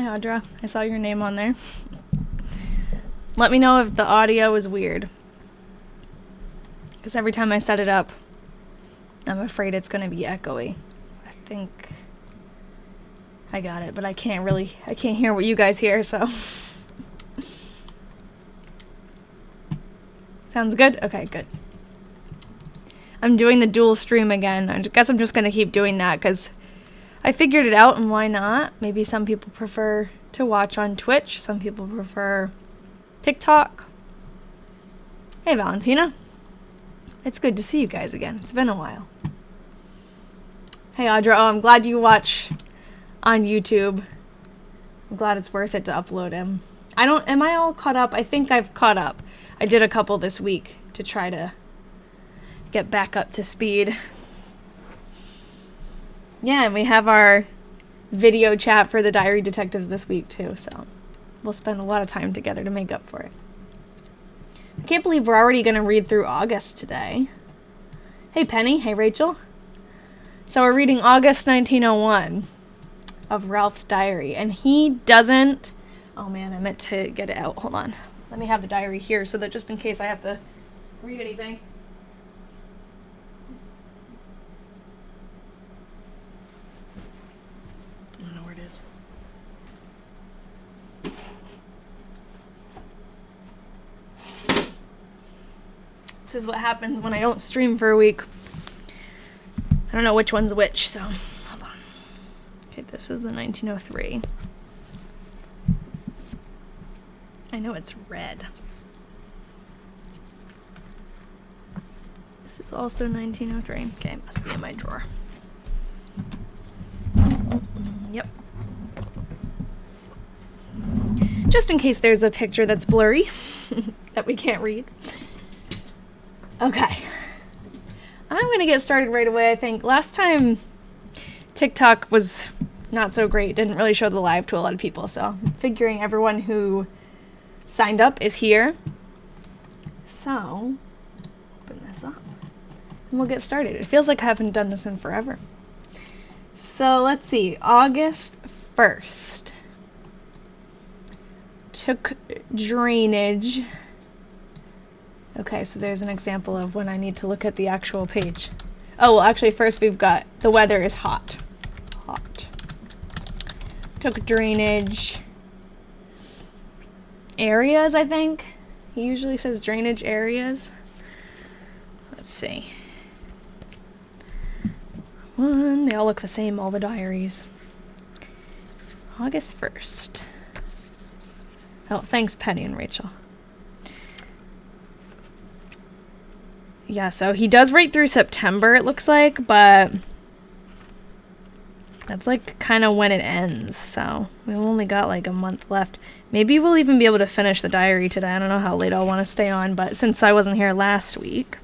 Audra. I saw your name on there. Let me know if the audio is weird. Because every time I set it up, I'm afraid it's going to be echoey. I think I got it, but I can't hear what you guys hear, so. Sounds good? Okay, good. I'm doing the dual stream again. I guess I'm just going to keep doing that because I figured it out, and why not? Maybe some people prefer to watch on Twitch. Some people prefer TikTok. Hey, Valentina. It's good to see you guys again. It's been a while. Hey, Audra. Oh, I'm glad you watch on YouTube. I'm glad it's worth it to upload him. Am I all caught up? I think I've caught up. I did a couple this week to try to get back up to speed. Yeah, and we have our video chat for the Diary Detectives this week too, so we'll spend a lot of time together to make up for it. I can't believe we're already going to read through August today. Hey Penny, hey Rachel. So we're reading August 1901 of Ralph's diary, and he doesn't... Oh man, I meant to get it out. Hold on. Let me have the diary here so that just in case I have to read anything. I don't know where it is. This is what happens when I don't stream for a week. I don't know which one's which, so hold on. Okay, this is the 1903. I know it's red. This is also 1903. Okay, it must be in my drawer. Yep. Just in case there's a picture that's blurry that we can't read. Okay. I'm going to get started right away, I think. Last time, TikTok was not so great. Didn't really show the live to a lot of people, so I'm figuring everyone who signed up is here. So, open this up. And we'll get started. It feels like I haven't done this in forever. So, let's see. August 1st. Took drainage. Okay, so there's an example of when I need to look at the actual page. Oh, well, actually, first we've got the weather is hot. Hot. Took drainage areas, I think. He usually says drainage areas. Let's see. They all look the same, all the diaries. August 1st. Oh, thanks, Penny and Rachel. Yeah, so he does right through September, it looks like, but that's like kind of when it ends, so we've only got like a month left. Maybe we'll even be able to finish the diary today. I don't know how late I'll want to stay on, but since I wasn't here last week.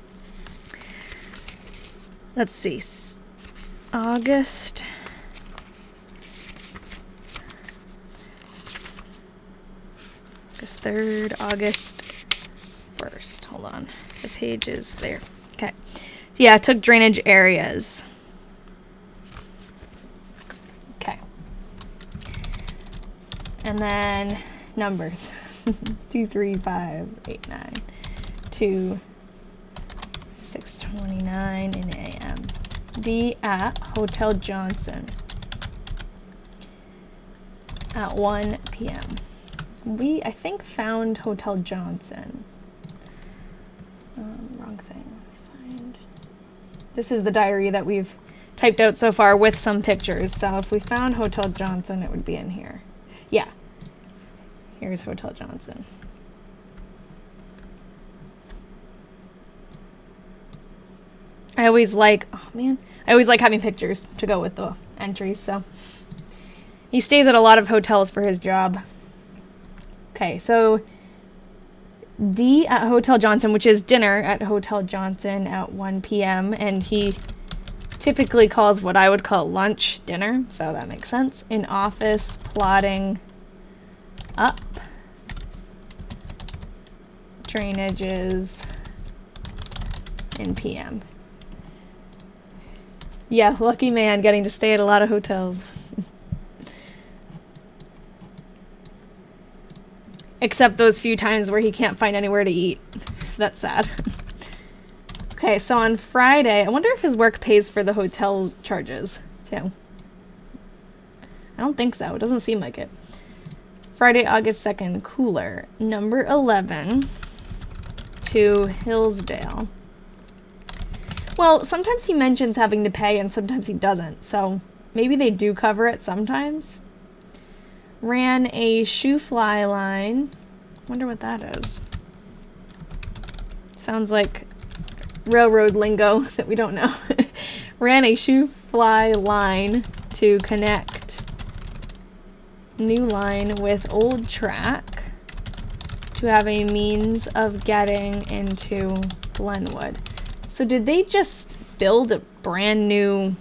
Let's see. August 3rd, August 1st. Hold on. The page is there. Okay. Yeah, took drainage areas. Okay. And then numbers. 2, 3, 5, 8, 9. 2, 6:29 in a.m. D at Hotel Johnson at 1 p.m. We, I think, found Hotel Johnson. Wrong thing. Find. This is the diary that we've typed out so far with some pictures. So if we found Hotel Johnson, it would be in here. Yeah. Here's Hotel Johnson. I always like, oh man, I always like having pictures to go with the entries, so. He stays at a lot of hotels for his job. Okay, so D at Hotel Johnson, which is dinner at Hotel Johnson at 1 p.m. And he typically calls what I would call lunch dinner, so that makes sense. In office, plotting up. Drainages in p.m. Yeah, lucky man getting to stay at a lot of hotels. Except those few times where he can't find anywhere to eat. That's sad. Okay, so on Friday, I wonder if his work pays for the hotel charges, too. I don't think so. It doesn't seem like it. Friday, August 2nd, cooler. Number 11 to Hillsdale. Well, sometimes he mentions having to pay and sometimes he doesn't, so maybe they do cover it sometimes. Ran a shoe fly line. Wonder what that is. Sounds like railroad lingo that we don't know. Ran a shoe fly line to connect new line with old track to have a means of getting into Glenwood. So did they just build a brand new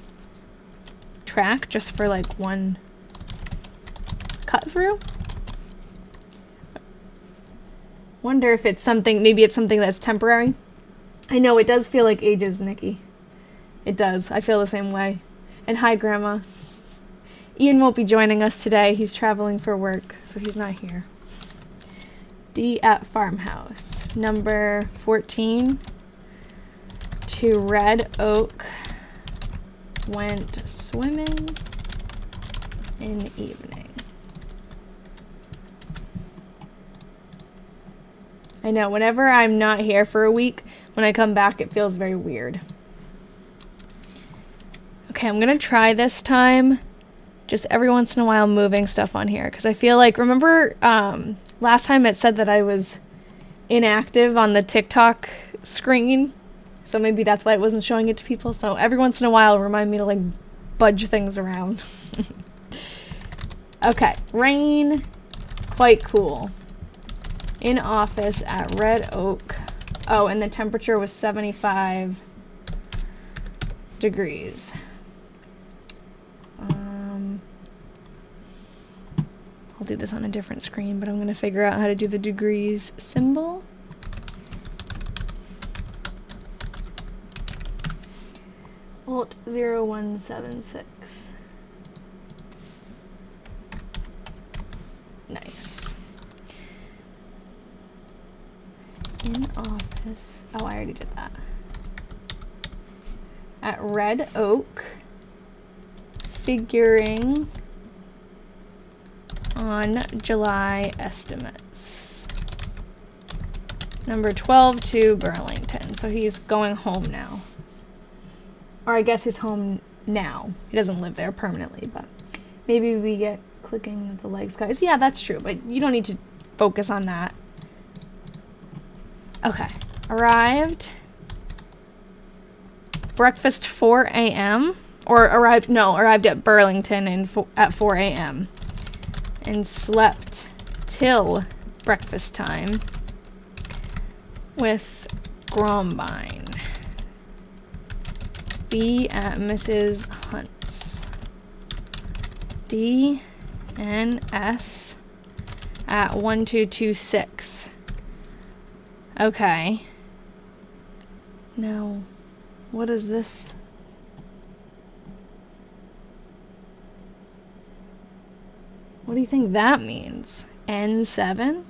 track just for like one cut through? Wonder if it's something, maybe it's something that's temporary. I know it does feel like ages, Nikki. It does. I feel the same way. And hi, Grandma. Ian won't be joining us today. He's traveling for work, so he's not here. D at Farmhouse. Number 14 to Red Oak. Went swimming in evening. I know, whenever I'm not here for a week, when I come back, it feels very weird. Okay, I'm gonna try this time, just every once in a while moving stuff on here, because I feel like, remember last time it said that I was inactive on the TikTok screen, so maybe that's why it wasn't showing it to people. So every once in a while, remind me to like budge things around. Okay, rain, quite cool. In office at Red Oak. Oh, and the temperature was 75 degrees. I'll do this on a different screen, but I'm going to figure out how to do the degrees symbol. Alt 0176. Nice. In office. Oh, I already did that. At Red Oak. Figuring on July estimates. Number 12 to Burlington. So he's going home now. Or I guess he's home now. He doesn't live there permanently, but maybe we get clicking the legs, guys. Yeah, that's true, but you don't need to focus on that. Okay. Arrived. Breakfast 4 a.m. Or arrived at Burlington at 4 a.m. and slept till breakfast time with Grombine. B at Mrs. Hunt's. D and S at 1226. Okay. Now, what is this? What do you think that means? N7?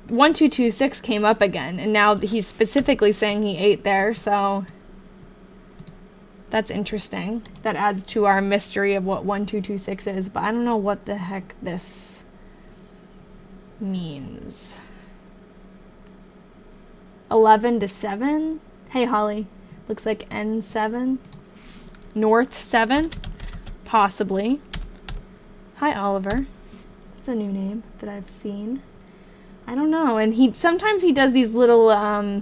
1226 came up again, and now he's specifically saying he ate there, so that's interesting. That adds to our mystery of what 1226 is, but I don't know what the heck this means. 11 to 7? Hey, Holly. Looks like N7. North 7? Possibly. Hi, Oliver. That's a new name that I've seen. I don't know. And sometimes he does these little,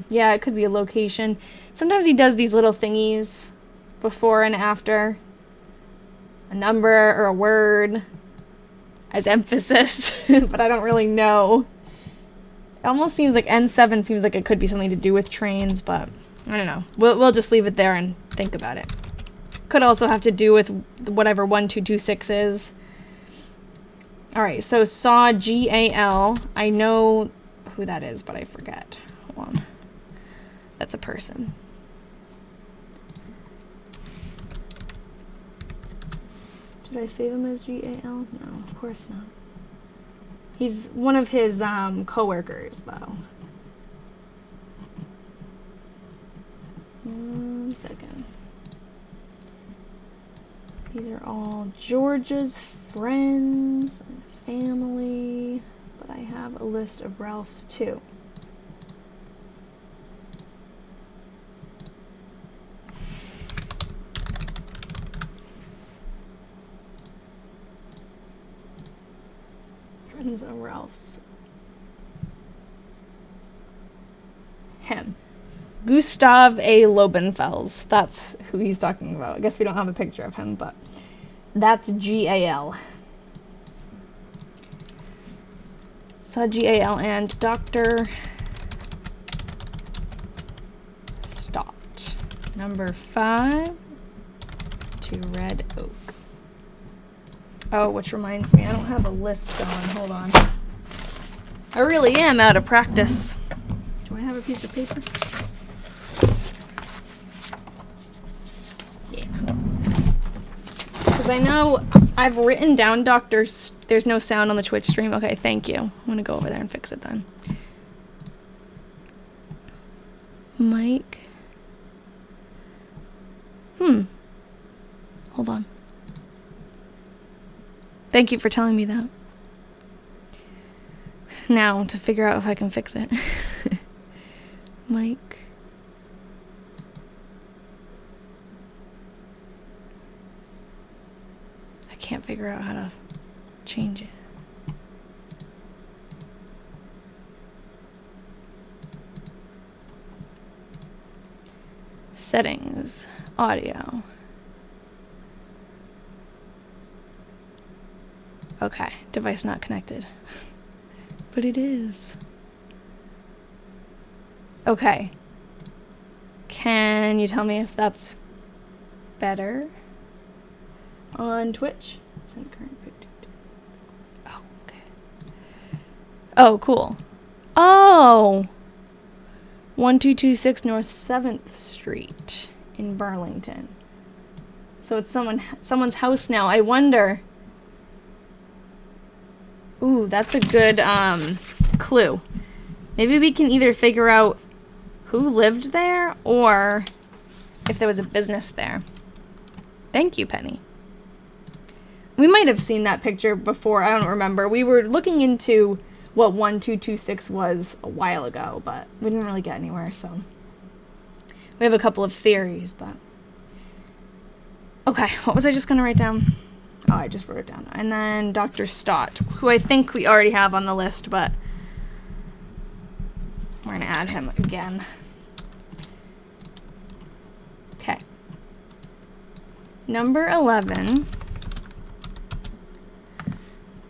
yeah, it could be a location. Sometimes he does these little thingies before and after a number or a word as emphasis, but I don't really know. It almost seems like N7 seems like it could be something to do with trains, but I don't know. We'll just leave it there and think about it. Could also have to do with whatever 1226 is. All right, so saw G-A-L. I know who that is, but I forget. Hold on. That's a person. Did I save him as G-A-L? No, of course not. He's one of his co-workers, though. 1 second. These are all Georgia's friends and family, but I have a list of Ralph's too. Friends of Ralph's. Him. Gustav A. Lobenfels. That's who he's talking about. I guess we don't have a picture of him, but that's G-A-L. So G-A-L and Dr. Stott. Number 5 to Red Oak. Oh, which reminds me, I don't have a list going. Hold on. I really am out of practice. Do I have a piece of paper? Because I know I've written down doctors. There's no sound on the Twitch stream. Okay, thank you. I'm going to go over there and fix it then. Mike. Hold on. Thank you for telling me that. Now, to figure out if I can fix it. Mike. Can't figure out how to change it. Settings, audio. Okay, device not connected. But it is. Okay. Can you tell me if that's better? On Twitch. Send current picture. Oh, okay. Oh, cool. Oh! 1226 North 7th Street in Burlington. So it's someone's house now. I wonder. Ooh, that's a good clue. Maybe we can either figure out who lived there or if there was a business there. Thank you, Penny. We might have seen that picture before. I don't remember. We were looking into what 1226 was a while ago, but we didn't really get anywhere, so. We have a couple of theories, but. Okay, what was I just going to write down? Oh, I just wrote it down. And then Dr. Stott, who I think we already have on the list, but we're going to add him again. Okay. Number 11.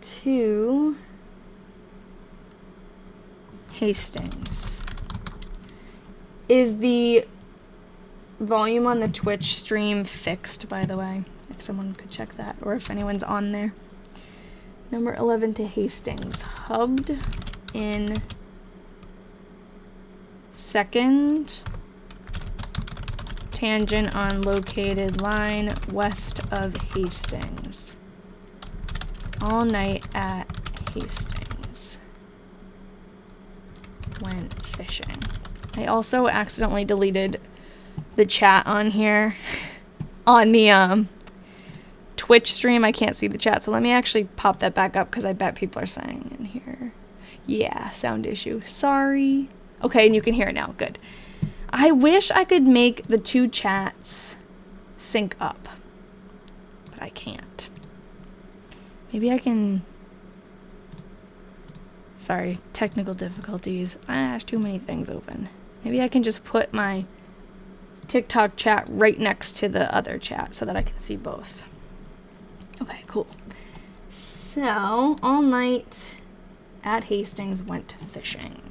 To Hastings. Is the volume on the Twitch stream fixed, by the way? If someone could check that, or if anyone's on there. Number 11 to Hastings. Hubbed in 2nd. Tangent on located line west of Hastings. All night at Hastings. Went fishing. I also accidentally deleted the chat on here. On the Twitch stream, I can't see the chat, so let me actually pop that back up because I bet people are saying in here. Yeah, sound issue. Sorry. Okay, and you can hear it now. Good. I wish I could make the two chats sync up, but I can't. Maybe I can... Sorry, technical difficulties. There's too many things open. Maybe I can just put my TikTok chat right next to the other chat so that I can see both. Okay, cool. So, all night at Hastings went fishing.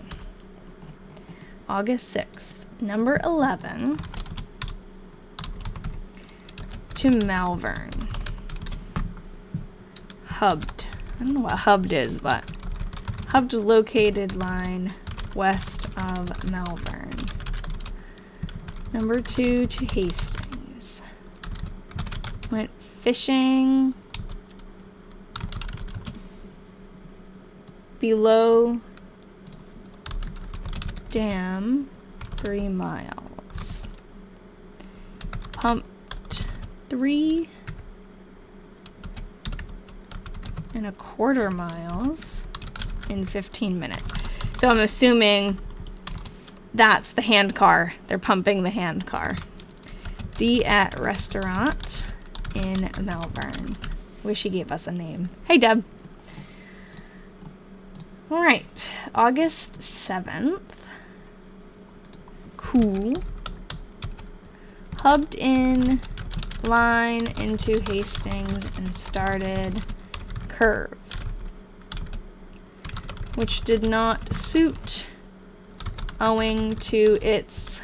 August 6th. Number 11 to Malvern. Hubbed. I don't know what hubbed is, but hubbed located line west of Malvern. Number 2 to Hastings. Went fishing. below dam 3 miles. Pumped 3.25 miles in 15 minutes. So I'm assuming that's the hand car. They're pumping the hand car. D at restaurant in Melbourne. Wish he gave us a name. Hey, Deb. All right, August 7th. Cool. Hubbed in line into Hastings and started curve, which did not suit owing to its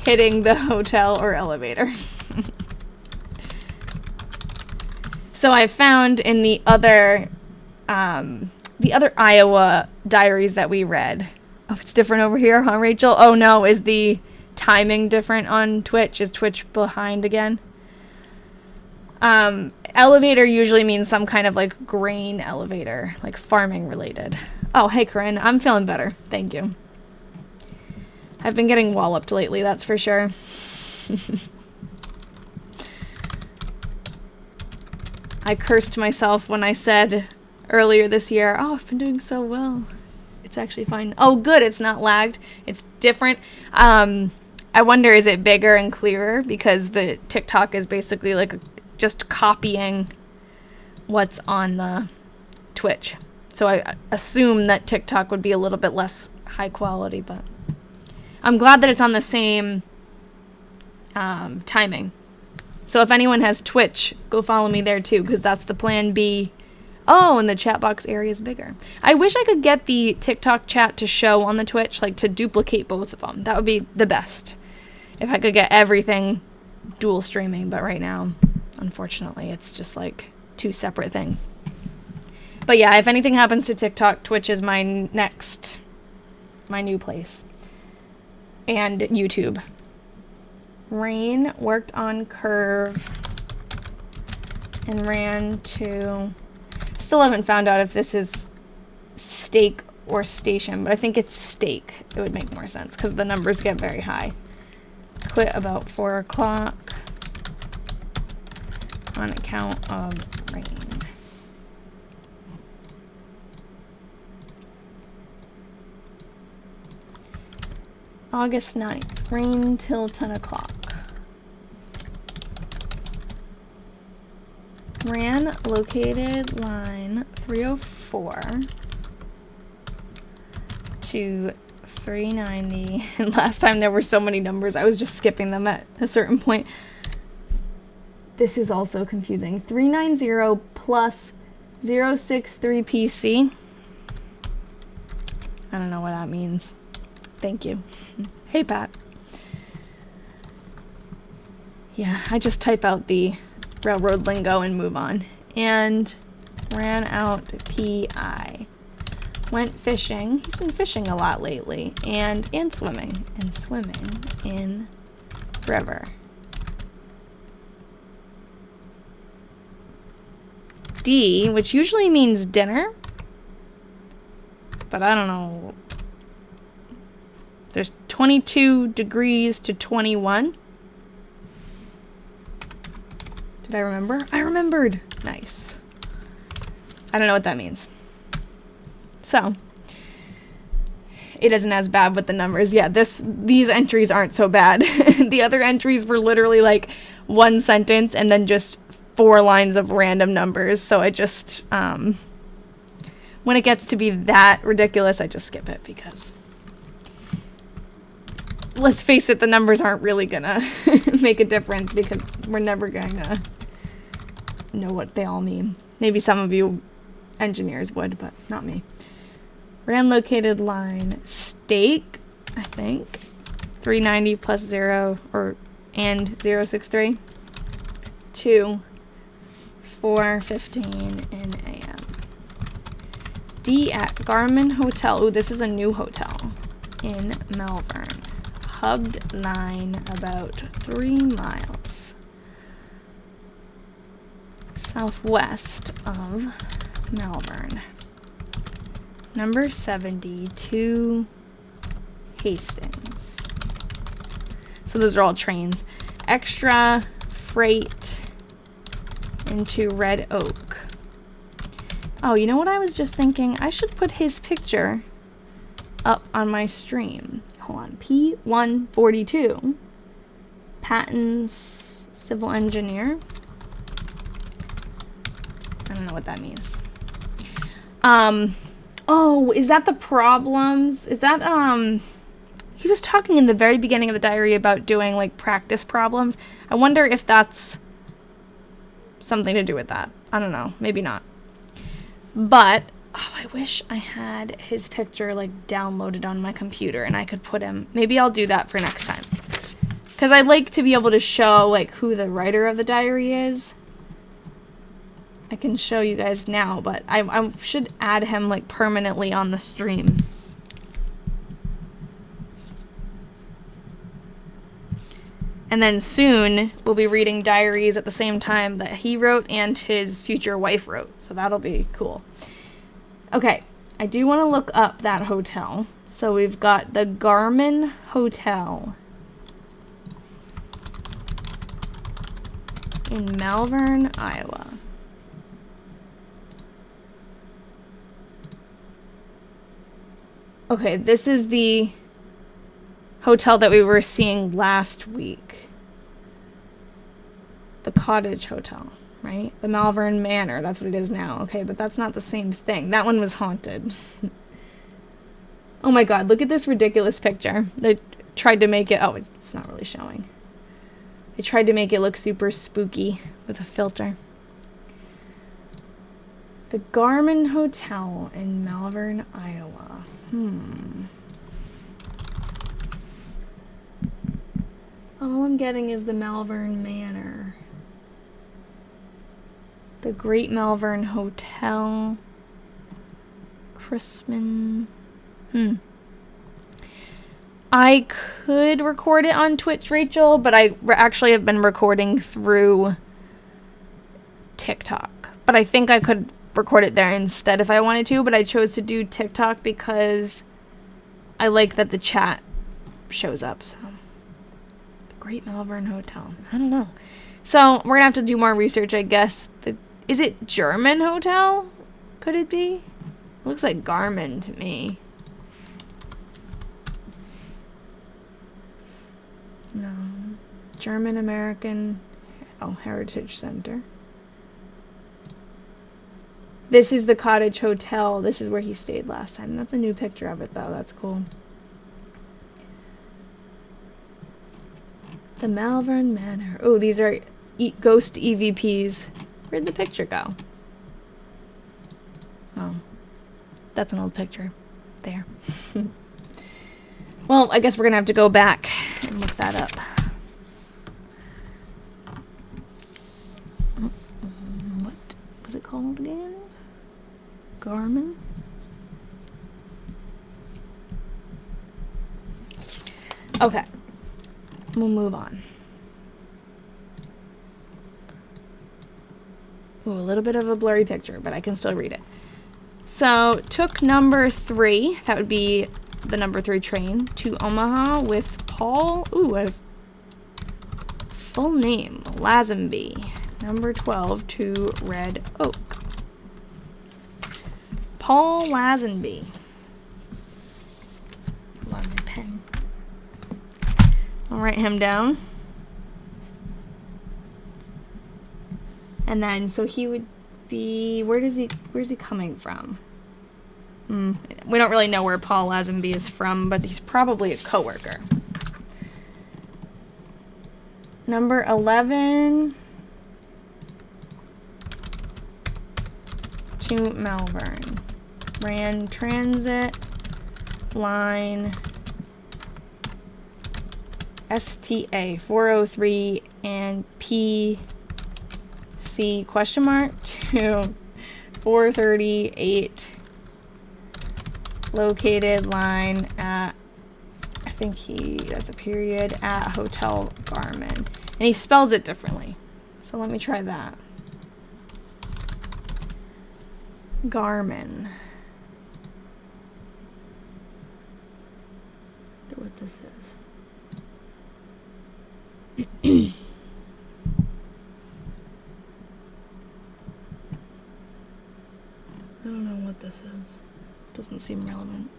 hitting the hotel or elevator. So I found in the other Iowa diaries that we read. Oh, it's different over here, huh, Rachel? Oh no, is the timing different on Twitch? Is Twitch behind again? Elevator usually means some kind of like grain elevator, like farming related. Oh, hey Corinne, I'm feeling better. Thank you. I've been getting walloped lately, that's for sure. I cursed myself when I said earlier this year, oh, I've been doing so well. It's actually fine. Oh, good, it's not lagged. It's different. I wonder, is it bigger and clearer? Because the TikTok is basically like just copying what's on the Twitch. So I assume that TikTok would be a little bit less high quality, but I'm glad that it's on the same timing. So if anyone has Twitch, go follow me there too, because that's the plan B. Oh, and the chat box area is bigger. I wish I could get the TikTok chat to show on the Twitch, like to duplicate both of them. That would be the best. If I could get everything dual streaming, but right now, unfortunately, it's just like two separate things. But yeah, if anything happens to TikTok, Twitch is my new place. And YouTube. Rain worked on curve and ran to... Still haven't found out if this is stake or station, but I think it's stake. It would make more sense because the numbers get very high. Quit about 4 o'clock on account of rain. August 9th, rain till 10 o'clock. Ran located line 304 to 390. And last time there were so many numbers, I was just skipping them at a certain point. This is also confusing. 390 plus 063 PC. I don't know what that means. Thank you. Hey, Pat. Yeah, I just type out the railroad lingo and move on. And ran out PI. Went fishing. He's been fishing a lot lately. And swimming. And swimming in river. D, which usually means dinner. But I don't know. There's 22 degrees to 21. Did I remember? I remembered. Nice. I don't know what that means. So, it isn't as bad with the numbers. Yeah, these entries aren't so bad. The other entries were literally like one sentence and then just 4 lines of random numbers. So I just, when it gets to be that ridiculous, I just skip it because... Let's face it, the numbers aren't really gonna make a difference because we're never gonna know what they all mean. Maybe some of you engineers would, but not me. Ran located line stake, I think. 390 plus 0 and 063 to 4:15 in AM. D at Garmin Hotel. Ooh, this is a new hotel in Melbourne. Hubbed line about 3 miles southwest of Melbourne. Number 72, Hastings. So those are all trains. Extra freight into Red Oak. Oh, you know what I was just thinking? I should put his picture up on my stream. Hold on. P142. Patton's civil engineer. I don't know what that means. Oh, is that the problems? Is that, he was talking in the very beginning of the diary about doing, like, practice problems. I wonder if that's something to do with that. I don't know. Maybe not. But, oh, I wish I had his picture, like, downloaded on my computer and I could put him. Maybe I'll do that for next time. Because I'd like to be able to show, like, who the writer of the diary is. I can show you guys now, but I should add him, like, permanently on the stream. And then soon, we'll be reading diaries at the same time that he wrote and his future wife wrote. So that'll be cool. Okay, I do want to look up that hotel. So we've got the Garmin Hotel in Malvern, Iowa. Okay, this is the hotel that we were seeing last week. The Cottage Hotel, right? The Malvern Manor, that's what it is now. Okay, but that's not the same thing. That one was haunted. Oh my god, look at this ridiculous picture. They tried to make it... Oh, it's not really showing. They tried to make it look super spooky with a filter. The Garmin Hotel in Malvern, Iowa. All I'm getting is the Malvern Manor. The Great Malvern Hotel. Chrisman. I could record it on Twitch, Rachel, but I actually have been recording through TikTok. But I think I could record it there instead if I wanted to, but I chose to do TikTok because I like that the chat shows up. So, the Great Malvern Hotel. I don't know. So we're gonna have to do more research, I guess. Is it German hotel? Could it be? It looks like Garmin to me. No. German American Heritage Center. This is the Cottage Hotel. This is where he stayed last time. That's a new picture of it, though. That's cool. The Malvern Manor. Oh, these are ghost EVPs. Where'd the picture go? Oh. That's an old picture. There. Well, I guess we're going to have to go back and look that up. What was it called again? Garmin? Okay. We'll move on. Ooh, a little bit of a blurry picture, but I can still read it. So, took number 3, that would be the number 3 train, to Omaha with Paul, full name, Lazenby, number 12 to Red Oak. Paul Lazenby. Hold on, my pen. I'll write him down. And then, so he would be, where's he coming from? We don't really know where Paul Lazenby is from, but he's probably a coworker. Number 11 to Malvern. Ran transit line STA 403 and PC question mark to 438 located line at, I think that's a period, at Hotel Garmin. And he spells it differently. So let me try that. Garmin. what this is. I don't know what this is. Doesn't seem relevant.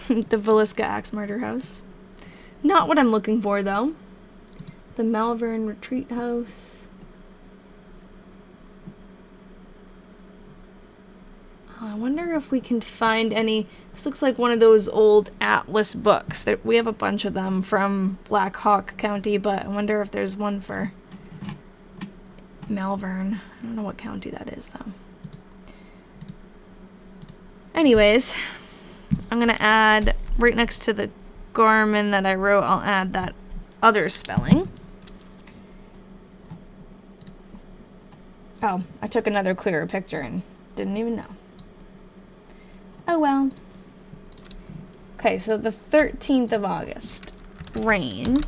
The Villisca Axe Murder House. Not what I'm looking for, though. The Malvern Retreat House. I wonder if we can find any... This looks like one of those old atlas books. We have a bunch of them from Black Hawk County, but I wonder if there's one for Malvern. I don't know what county that is, though. Anyways, I'm going to add, right next to the Garmin that I wrote, I'll add that other spelling. Oh, I took another clearer picture and didn't even know. Oh well. Okay, so the 13th of August. Rain.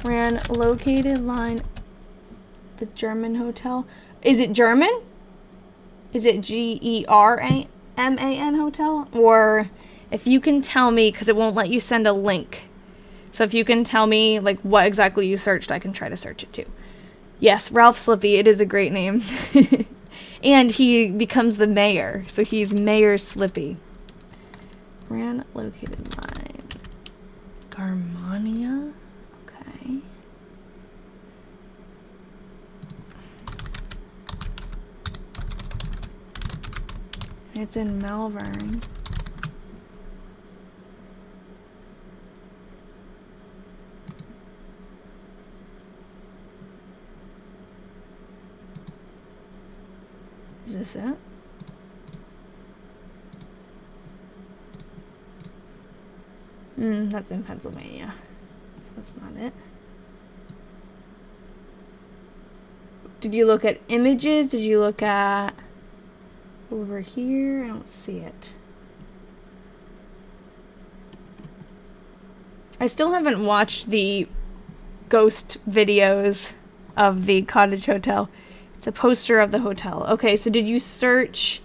Ran located line the German hotel. Is it German? Is it German hotel? Or if you can tell me, because it won't let you send a link. So if you can tell me like what exactly you searched, I can try to search it too. Yes, Ralph Slippy. It is a great name. And he becomes the mayor. So he's Mayor Slippy. Ran located line. Garmania. Okay. It's in Malvern. Is this it? That's in Pennsylvania. So that's not it. Did you look at images? Did you look at over here? I don't see it. I still haven't watched the ghost videos of the cottage hotel. It's a poster of the hotel. Okay, so did you search?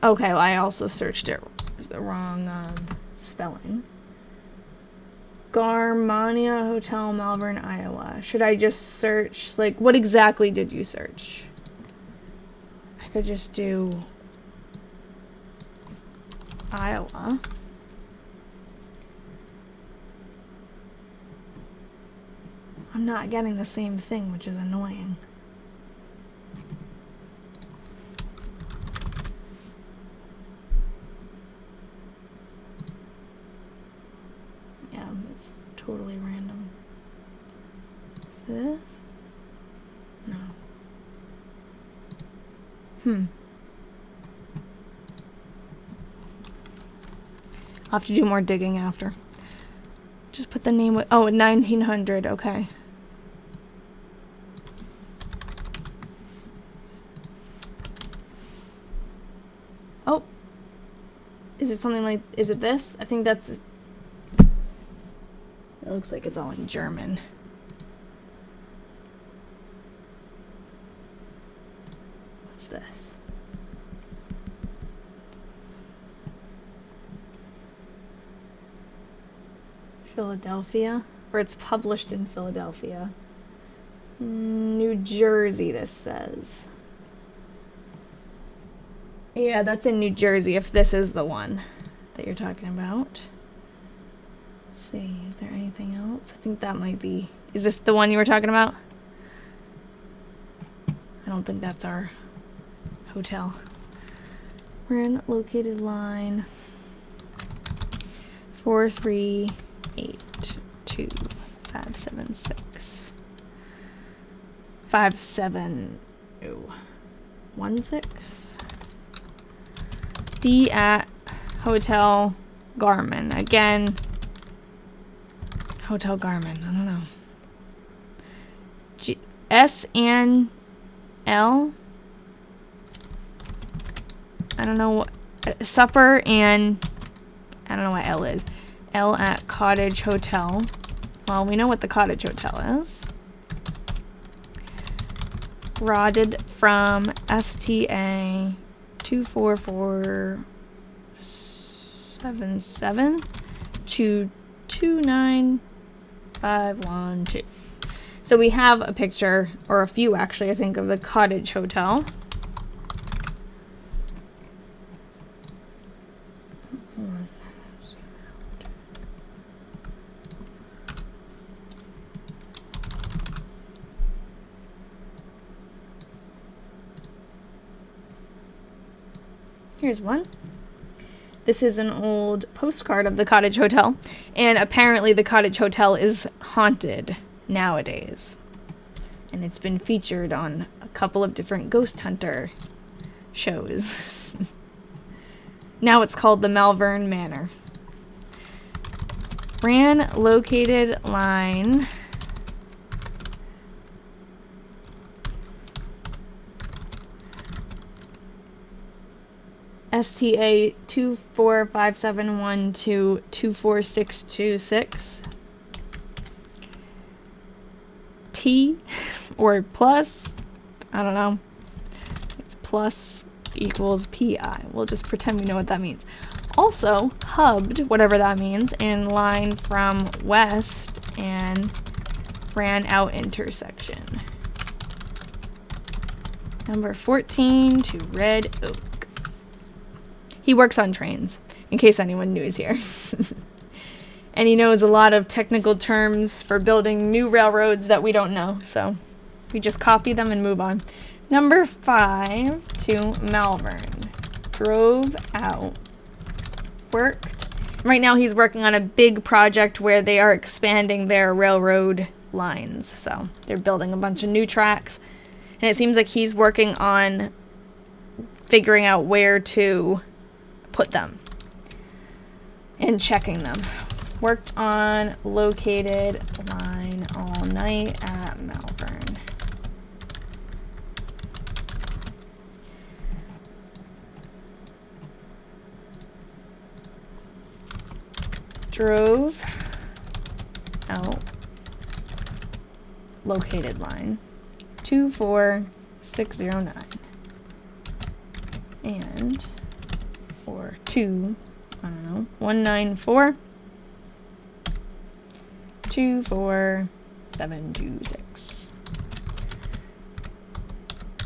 Okay, well, I also searched it. It's the wrong spelling. Garmania Hotel, Malvern, Iowa. Should I just search, like, what exactly did you search? I could just do Iowa. I'm not getting the same thing, which is annoying. Yeah, it's totally random. Is this? No. I'll have to do more digging after. Just put the name with, oh, 1900, okay. Oh. Is it something like, is it this? I think that's, it looks like it's all in German. What's this? Philadelphia, or it's published in Philadelphia. New Jersey, this says. Yeah, that's in New Jersey, if this is the one that you're talking about. Let's see, is there anything else? I think that might be... Is this the one you were talking about? I don't think that's our hotel. We're in located line 4382576 57016 D at Hotel Garmin. Again, Hotel Garmin. I don't know. S and L. I don't know what supper and I don't know what L is. L at Cottage Hotel. Well, we know what the Cottage Hotel is. rotted from STA 24477 to 29512. So we have a picture, or a few actually, I think, of the cottage hotel. Here's one. This is an old postcard of the cottage hotel, and apparently the cottage hotel is haunted nowadays. And it's been featured on a couple of different ghost hunter shows. Now it's called the Malvern Manor. Ran located line STA 24571 to 24626. T or plus, I don't know. It's plus equals PI. We'll just pretend we know what that means. Also, hubbed, whatever that means, in line from west and ran out intersection. Number 14 to Red Oak. He works on trains, in case anyone new is here. And he knows a lot of technical terms for building new railroads that we don't know. So we just copy them and move on. Number 5 to Malvern. Drove out. Worked. Right now he's working on a big project where they are expanding their railroad lines. So they're building a bunch of new tracks. And it seems like he's working on figuring out where to put them and checking them. Worked on located line all night at Malvern. Drove out located line 24609 and or 194 24726.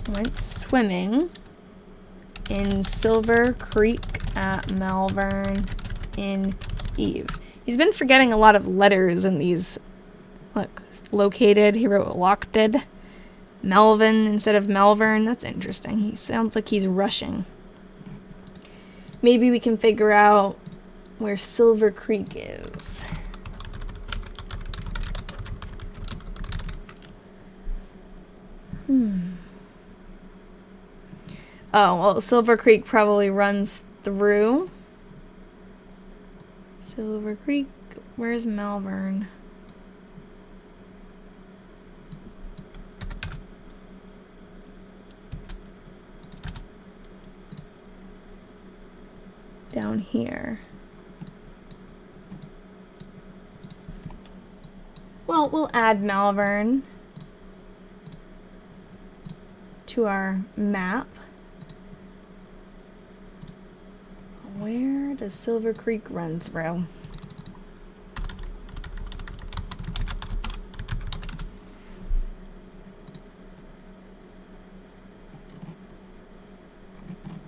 Went swimming in Silver Creek at Malvern in Eve. He's been forgetting a lot of letters in these. Look, located, he wrote locked. Melvin instead of Malvern. That's interesting. He sounds like he's rushing. Maybe we can figure out where Silver Creek is. Oh, well, Silver Creek probably runs through. Silver Creek, where's Malvern? Down here. Well, we'll add Malvern to our map. Where does Silver Creek run through?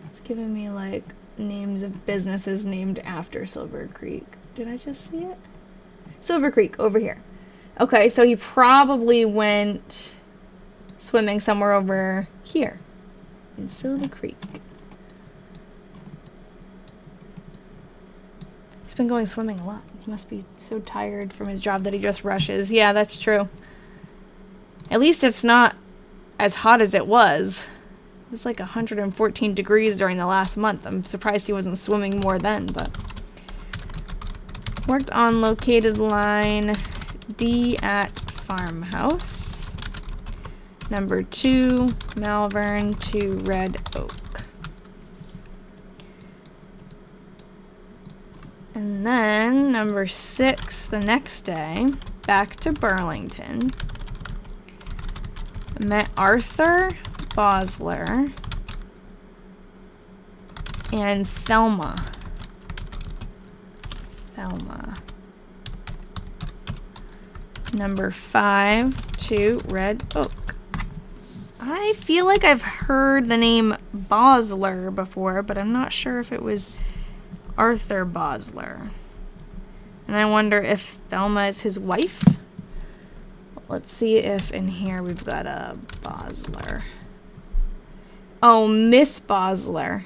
It's giving me like names of businesses named after Silver Creek. Did I just see it? Silver Creek, over here. Okay, so he probably went swimming somewhere over here in Silver Creek. He's been going swimming a lot. He must be so tired from his job that he just rushes. Yeah, that's true. At least it's not as hot as it was. It was like 114 degrees during the last month. I'm surprised he wasn't swimming more then, but... Worked on located line D at Farmhouse. Number 2, Malvern to Red Oak. And then number 6, the next day, back to Burlington. met Arthur Bosler and Thelma. Number 5 to Red Oak. I feel like I've heard the name Bosler before, but I'm not sure if it was Arthur Bosler. And I wonder if Thelma is his wife. Let's see if in here we've got a Bosler. Oh, Miss Bosler.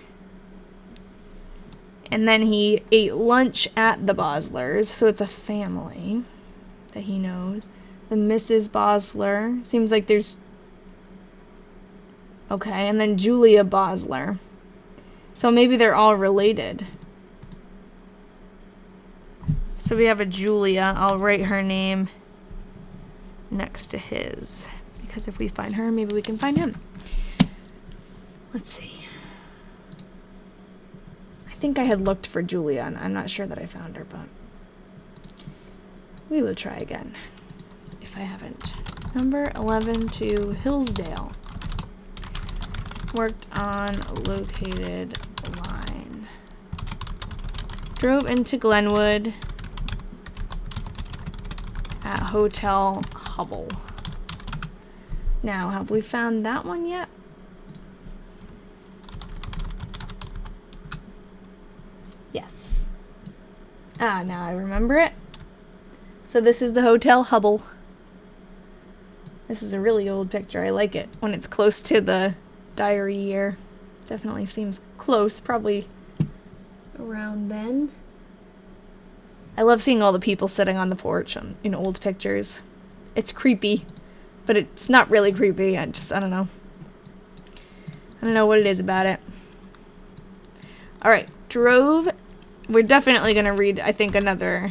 And then he ate lunch at the Boslers, so it's a family that he knows. The Mrs. Bosler. Seems like there's... Okay, and then Julia Bosler. So maybe they're all related. So we have a Julia. I'll write her name next to his. Because if we find her, maybe we can find him. Let's see. I think I had looked for Julia, and I'm not sure that I found her, but we will try again if I haven't. Number 11 to Hillsdale. Worked on located line. Drove into Glenwood at Hotel Hubble. Now, have we found that one yet? Yes. Ah, now I remember it. So this is the Hotel Hubble. This is a really old picture. I like it when it's close to the diary year. Definitely seems close, probably around then. I love seeing all the people sitting on the porch in old pictures. It's creepy, but it's not really creepy. I don't know. I don't know what it is about it. Alright, drove. We're definitely going to read, I think, another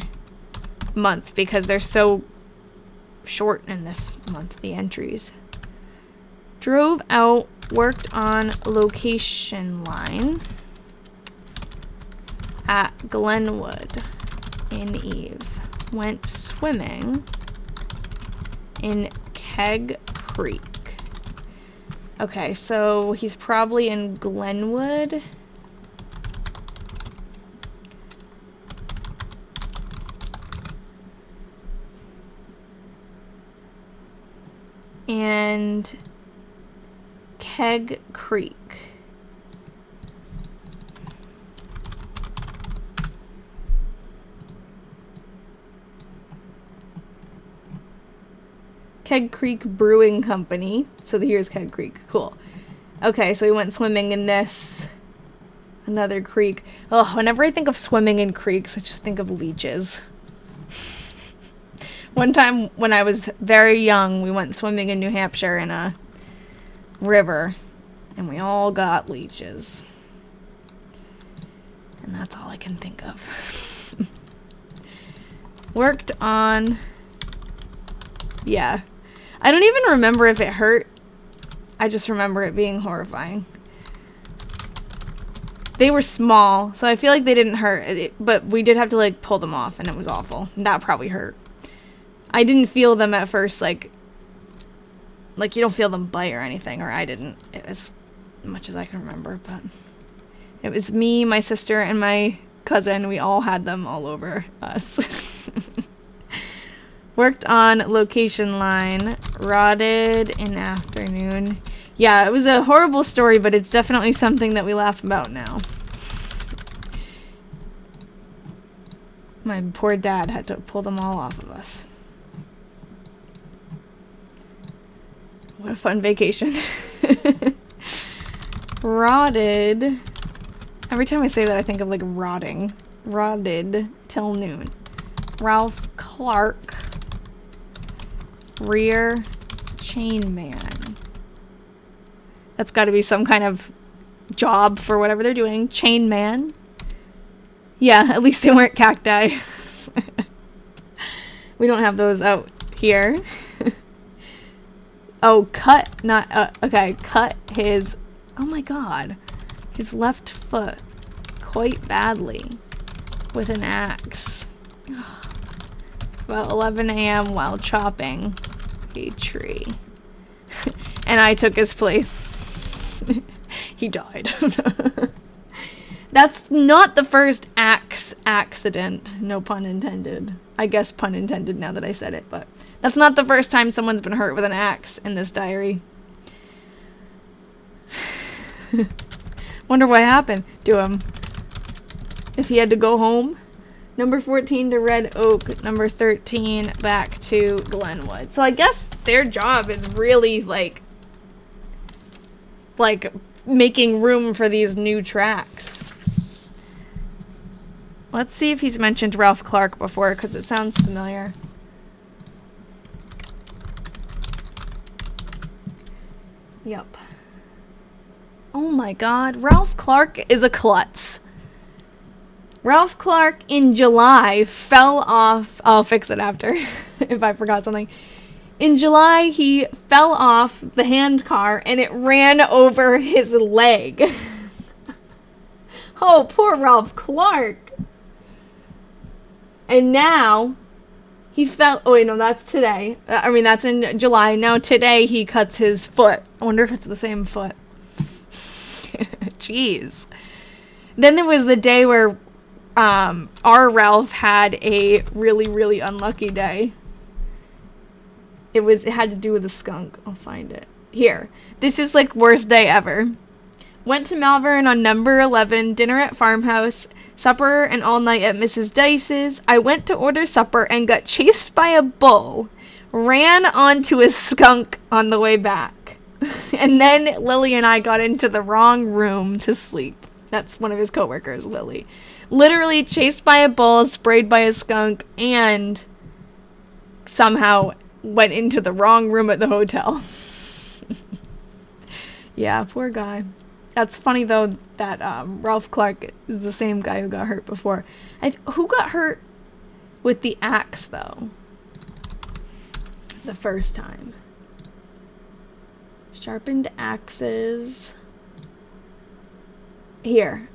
month because they're so short in this month, the entries. Drove out, worked on location line at Glenwood in Eve. Went swimming in Keg Creek. Okay, so he's probably in Glenwood. And Keg Creek. Keg Creek Brewing Company. So here's Keg Creek. Cool. Okay, so we went swimming in this. Another creek. Oh, whenever I think of swimming in creeks, I just think of leeches. One time when I was very young, we went swimming in New Hampshire in a river, and we all got leeches. And that's all I can think of. Worked on... Yeah. I don't even remember if it hurt. I just remember it being horrifying. They were small, so I feel like they didn't hurt, but we did have to, like, pull them off, and it was awful. That probably hurt. I didn't feel them at first, like you don't feel them bite or anything, or I didn't, as much as I can remember, but it was me, my sister, and my cousin. We all had them all over us. Worked on location line, rotted in afternoon. Yeah, it was a horrible story, but it's definitely something that we laugh about now. My poor dad had to pull them all off of us. What a fun vacation. Rotted. Every time I say that, I think of like rotting. Rotted till noon. Ralph Clark. Rear chain man. That's got to be some kind of job for whatever they're doing. Chain man. Yeah, at least they weren't cacti. We don't have those out here. Oh, cut, not, okay, cut his, oh my god, his left foot quite badly with an axe. About 11 a.m. while chopping a tree. and I took his place. He died. That's not the first axe accident. No pun intended. I guess pun intended now that I said it, but that's not the first time someone's been hurt with an axe in this diary. Wonder what happened to him. If he had to go home. Number 14 to Red Oak. Number 13 back to Glenwood. So I guess their job is really like making room for these new tracks. Let's see if he's mentioned Ralph Clark before, because it sounds familiar. Yep. Oh my god, Ralph Clark is a klutz. Ralph Clark in July fell off. I'll fix it after if I forgot something. In July, he fell off the handcar and it ran over his leg. Oh, poor Ralph Clark. And now he fell. Oh, wait, no, that's today. I mean, that's in July. Now, today, he cuts his foot. I wonder if it's the same foot. Jeez. Then there was the day where our Ralph had a really, really unlucky day. It had to do with a skunk. I'll find it. Here. This is like worst day ever. Went to Malvern on number 11, dinner at farmhouse, supper and all night at Mrs. Dice's. I went to order supper and got chased by a bull. Ran onto a skunk on the way back. And then Lily and I got into the wrong room to sleep. That's one of his coworkers, Lily. Literally chased by a bull, sprayed by a skunk, and somehow went into the wrong room at the hotel. Yeah, poor guy. That's funny, though, that Ralph Clark is the same guy who got hurt before. Who got hurt with the axe, though? The first time. Sharpened axes. Here.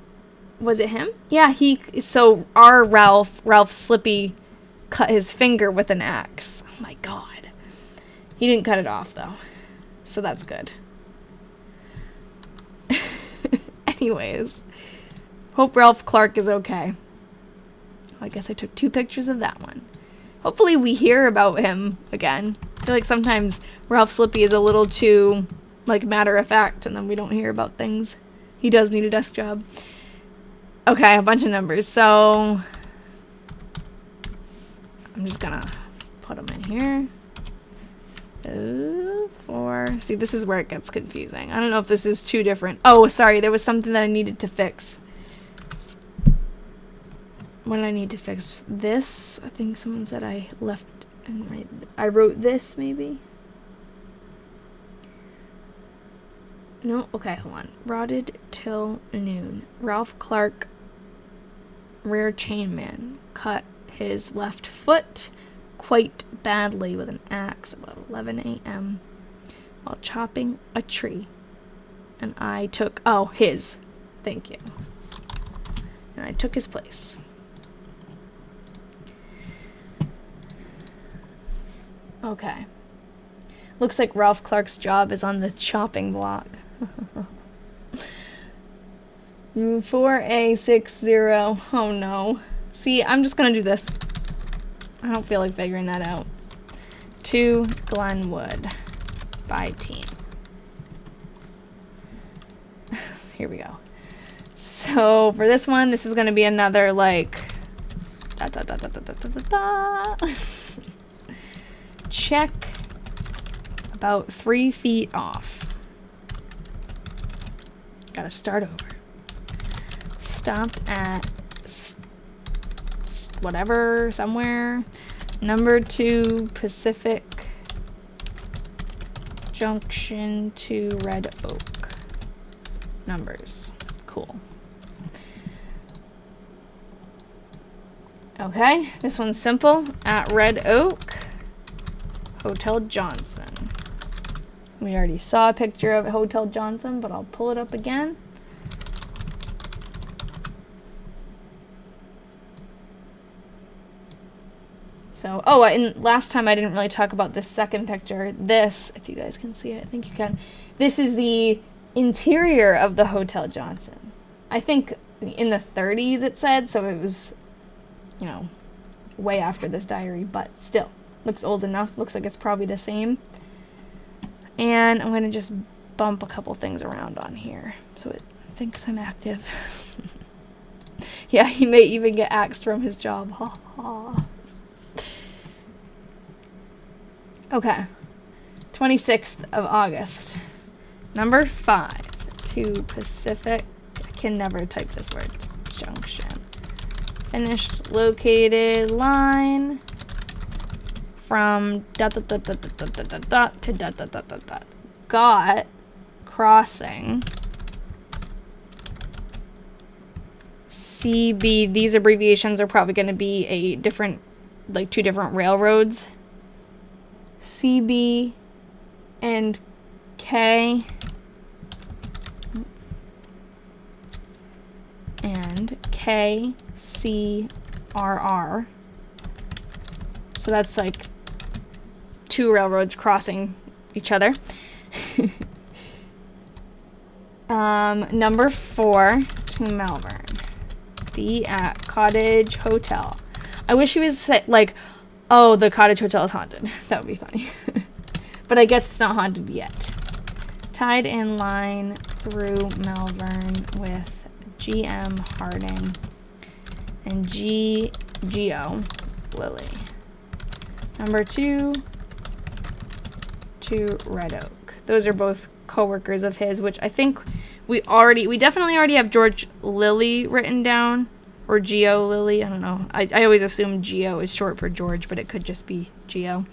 Was it him? Yeah, so our Ralph Slippy, cut his finger with an axe. Oh my god. He didn't cut it off, though. So that's good. Anyways. Hope Ralph Clark is okay. I guess I took 2 pictures of that one. Hopefully we hear about him again. I feel like sometimes Ralph Slippy is a little too, like, matter of fact, and then we don't hear about things. He does need a desk job. Okay, a bunch of numbers. So I'm just gonna put them in here. 4. See, this is where it gets confusing. I don't know if this is 2 different. Oh, sorry, there was something that I needed to fix. What did I need to fix? This. I think someone said I left and right. I wrote this, maybe. No, okay, hold on. Rotted till noon. Ralph Clark, rear chainman, cut his left foot quite badly with an axe about 11 a.m. while chopping a tree. And I took, his. Thank you. And I took his place. Okay. Looks like Ralph Clark's job is on the chopping block. 4A60. Oh no. See, I'm just gonna do this. I don't feel like figuring that out. To Glenwood by team. Here we go. So for this one, this is gonna be another like check about 3 feet off. Gotta start over. Stopped at whatever, somewhere. Number 2 Pacific Junction to Red Oak. Numbers. Cool. Okay, this one's simple. At Red Oak, Hotel Johnson. We already saw a picture of Hotel Johnson, but I'll pull it up again. So, oh, and last time I didn't really talk about this second picture. This, if you guys can see it, I think you can. This is the interior of the Hotel Johnson. I think in the 30s it said, so it was, you know, way after this diary, but still, looks old enough. Looks like it's probably the same. And I'm going to just bump a couple things around on here so it thinks I'm active. Yeah, he may even get axed from his job. Ha ha. Okay. 26th of August. Number 5. To Pacific. I can never type this word. Junction. Finished located line from dot dot dot dot dot dot dot dot dot to dot dot dot dot dot. Got crossing CB. These abbreviations are probably going to be a different, like 2 different railroads. CB and K and KCRR. So that's like 2 railroads crossing each other. Number 4 to Malvern. D at Cottage Hotel. I wish he was like, oh, the Cottage Hotel is haunted. That would be funny. But I guess it's not haunted yet. Tied in line through Malvern with GM Harding and Geo Lily. Number 2 to Red Oak. Those are both co-workers of his, which I think we definitely already have George Lilly written down, or Geo Lily. I don't know. I always assume Geo is short for George, but it could just be Geo.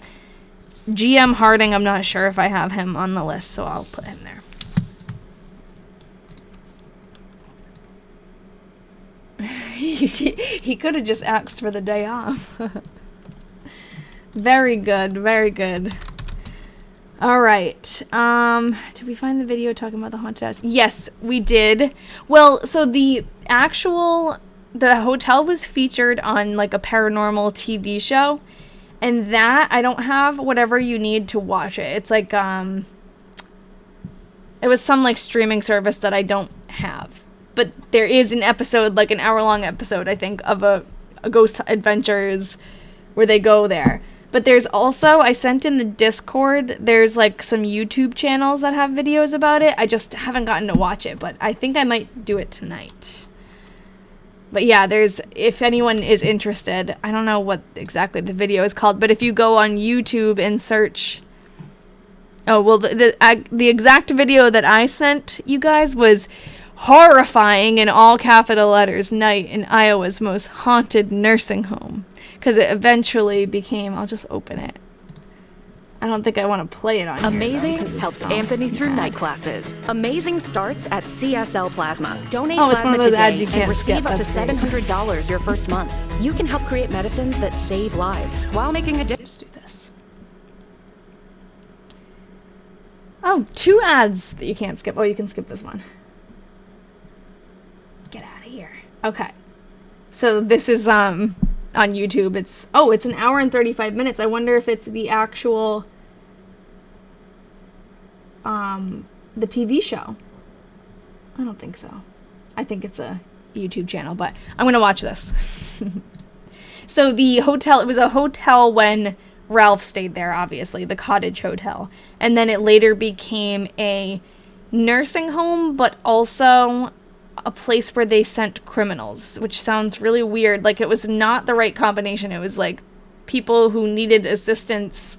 GM Harding, I'm not sure if I have him on the list, so I'll put him there. He could have just asked for the day off. Very good, very good. All right. Did we find the video talking about the haunted house? Yes, we did. Well, so the hotel was featured on like a paranormal TV show, and that I don't have whatever you need to watch it. It's like it was some like streaming service that I don't have. But there is an episode, like an hour-long episode, I think, of a Ghost Adventures where they go there. But there's also, I sent in the Discord, there's like some YouTube channels that have videos about it. I just haven't gotten to watch it, but I think I might do it tonight. But yeah, if anyone is interested, I don't know what exactly the video is called, but if you go on YouTube and search... Oh, well, the exact video that I sent you guys was horrifying in all capital letters, night in Iowa's most haunted nursing home. Because it eventually became, I'll just open it. I don't think I want to play it on Amazing here, though, helps Anthony through night classes. Amazing starts at CSL Plasma. Donate it's plasma one of those today ads you and can't receive skip. up to That's great. $700 your first month. You can help create medicines that save lives while making a difference. Let's do this. Oh, 2 ads that you can't skip. Oh, you can skip this one. Get out of here. Okay. So this is on YouTube. It's an hour and 35 minutes. I wonder if it's the actual the TV show. I don't think so. I think it's a YouTube channel, but I'm going to watch this. So the hotel, it was a hotel when Ralph stayed there, obviously, the Cottage Hotel. And then it later became a nursing home, but also a place where they sent criminals, which sounds really weird. Like, it was not the right combination. It was like people who needed assistance,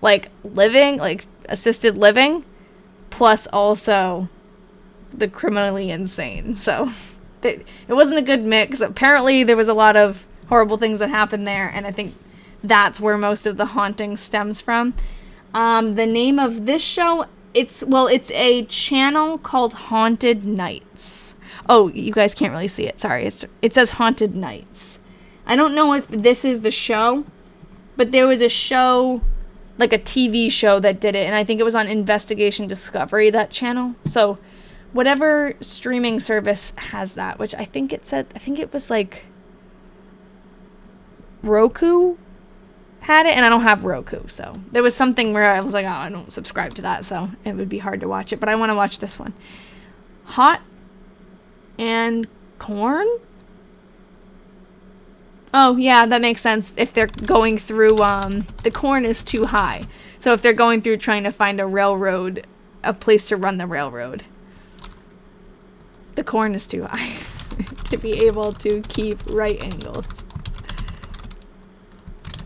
like living, like assisted living, plus also the criminally insane. So it wasn't a good mix. Apparently there was a lot of horrible things that happened there, and I think that's where most of the haunting stems from. The name of this show, it's a channel called Haunted Nights. Oh, you guys can't really see it. Sorry. It says Haunted Nights. I don't know if this is the show, but there was a show, like a TV show that did it, and I think it was on Investigation Discovery, that channel. So whatever streaming service has that, which I think it was like Roku had it, and I don't have Roku, so there was something where I was like, oh, I don't subscribe to that, so it would be hard to watch it, but I want to watch this one. Hot and corn? Oh, yeah, that makes sense. If they're going through, the corn is too high. So if they're going through trying to find a railroad, a place to run the railroad, the corn is too high to be able to keep right angles.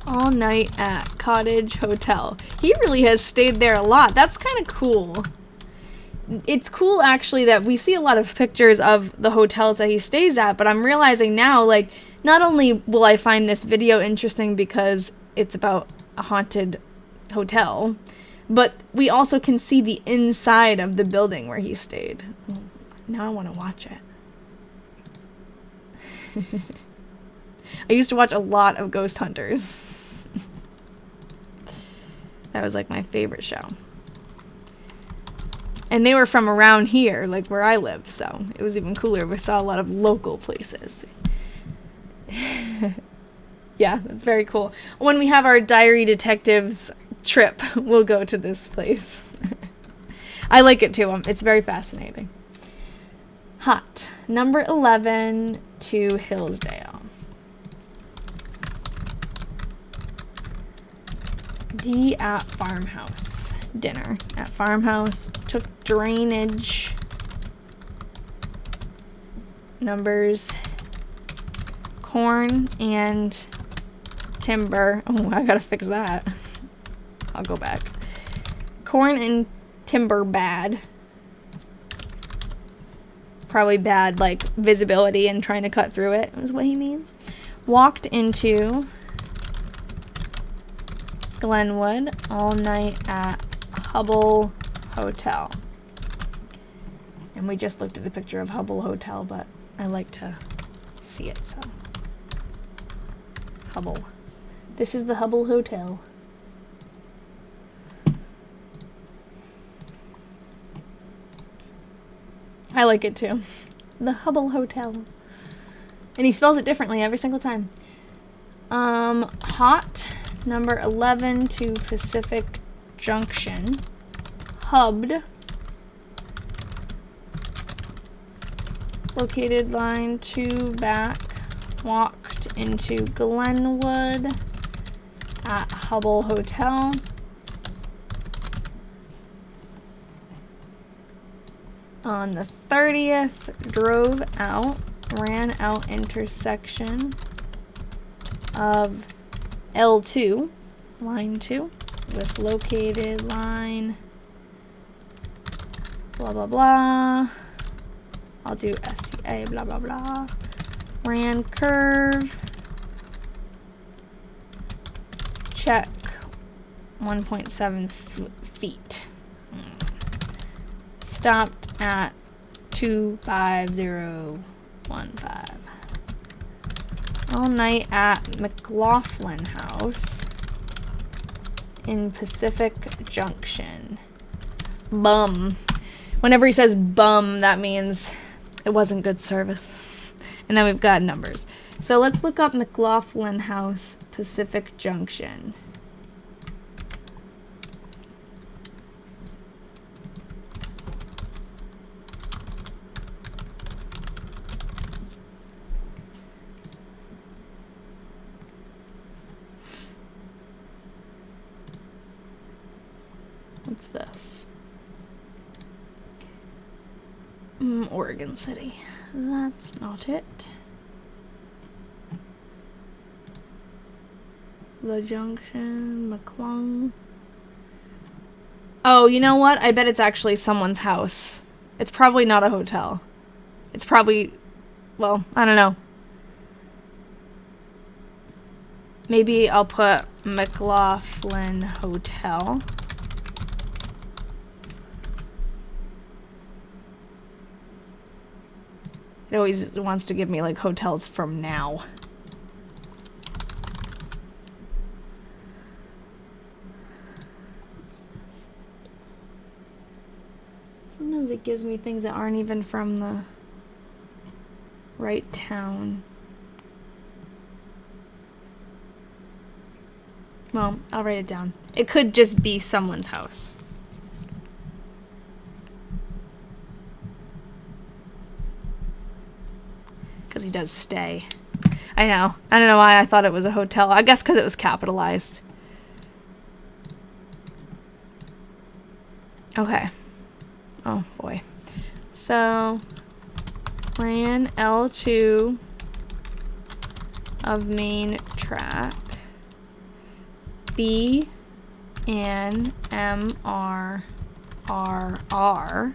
All night at Cottage Hotel. He really has stayed there a lot. That's kind of cool. It's cool, actually, that we see a lot of pictures of the hotels that he stays at, but I'm realizing now, like, not only will I find this video interesting because it's about a haunted hotel, but we also can see the inside of the building where he stayed. Now I want to watch it. I used to watch a lot of Ghost Hunters. That was like my favorite show. And they were from around here, like where I live, so it was even cooler. We saw a lot of local places. Yeah, that's very cool. When we have our Diary Detectives trip, we'll go to this place. I like it too. It's very fascinating. Hot. Number 11 to Hillsdale. D at farmhouse. Dinner at farmhouse. Took drainage. Numbers. Corn and timber. Oh, I gotta fix that. I'll go back. Corn and timber bad. Probably bad, like, visibility and trying to cut through it is what he means. Walked into Glenwood all night at Hubble Hotel. And we just looked at a picture of Hubble Hotel, but I like to see it, so. Hubble. This is the Hubble Hotel. I like it too. The Hubble Hotel. And he spells it differently every single time. Hot. Number 11 to Pacific Junction. Hubbed. Located line 2 back. Walked into Glenwood at Hubble Hotel. On the 30th, drove out, ran out intersection of L2, line 2, with located line, blah, blah, blah. I'll do STA, blah, blah, blah. Ran curve. Check 1.7 feet. Stopped at 25015. All night at McLaughlin House in Pacific Junction. Bum. Whenever he says bum, that means it wasn't good service. And then we've got numbers. So let's look up McLaughlin House, Pacific Junction. What's this? Oregon City. That's not it. The Junction, McClung. Oh, you know what? I bet it's actually someone's house. It's probably not a hotel. It's probably, well, I don't know. Maybe I'll put McLaughlin Hotel. It always wants to give me, like, hotels from now. Sometimes it gives me things that aren't even from the right town. Well, I'll write it down. It could just be someone's house. Because he does stay. I know. I don't know why I thought it was a hotel. I guess because it was capitalized. Okay. Oh, boy. So, ran L2 of main track. B and MR RR.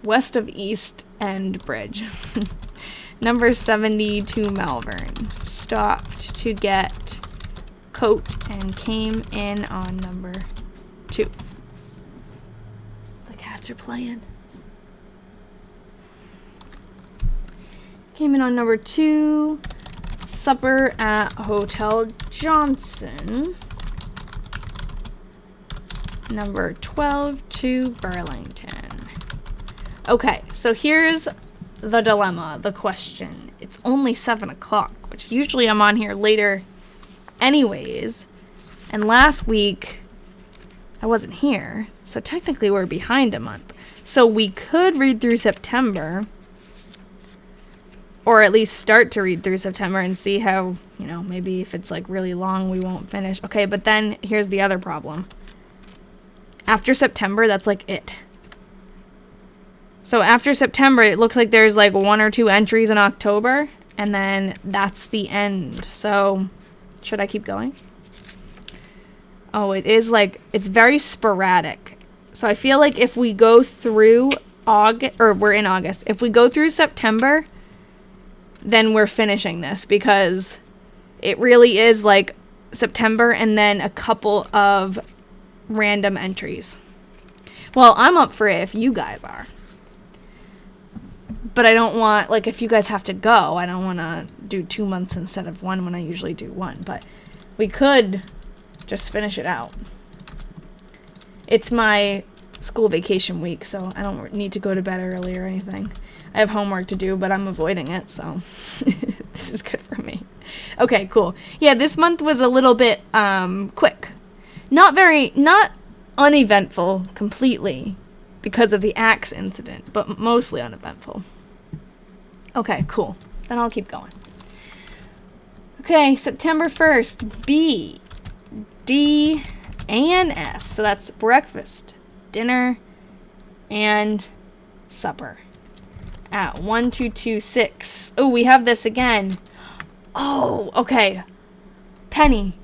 West of East End Bridge. Number 72 Malvern. Stopped to get coat and came in on number 2. The cats are playing. Came in on number 2. Supper at Hotel Johnson. Number 12 to Burlington. Okay, so here's the dilemma, the question. It's only 7 o'clock, which usually I'm on here later anyways. And last week, I wasn't here, so technically we're behind a month. So we could read through September, or at least start to read through September and see how, you know, maybe if it's like really long, we won't finish. Okay, but then here's the other problem. After September, that's like it. So after September, it looks like there's like 1 or 2 entries in October, and then that's the end. So should I keep going? Oh, it is like, it's very sporadic. So I feel like if we go through August, or we're in August, if we go through September, then we're finishing this, because it really is like September and then a couple of random entries. Well, I'm up for it if you guys are. But I don't want, like, if you guys have to go, I don't want to do 2 months instead of 1 when I usually do 1. But we could just finish it out. It's my school vacation week, so I don't need to go to bed early or anything. I have homework to do, but I'm avoiding it, so this is good for me. Okay, cool. Yeah, this month was a little bit quick. Not uneventful completely because of the axe incident, but mostly uneventful. Okay, cool. Then I'll keep going. Okay, September 1st, B, D, and S. So that's breakfast, dinner, and supper at 1226. Oh, we have this again. Oh, okay. Penny.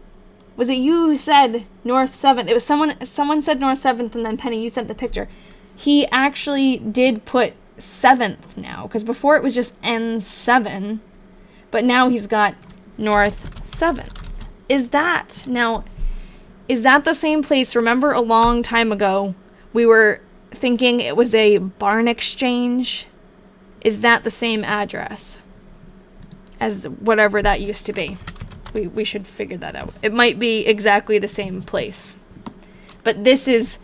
Was it you who said North 7th? It was someone said North 7th, and then Penny, you sent the picture. He actually did put 7th now, because before it was just N7, but now he's got North 7th. Is that the same place? Remember a long time ago, we were thinking it was a barn exchange? Is that the same address as whatever that used to be? We should figure that out. It might be exactly the same place. But this is,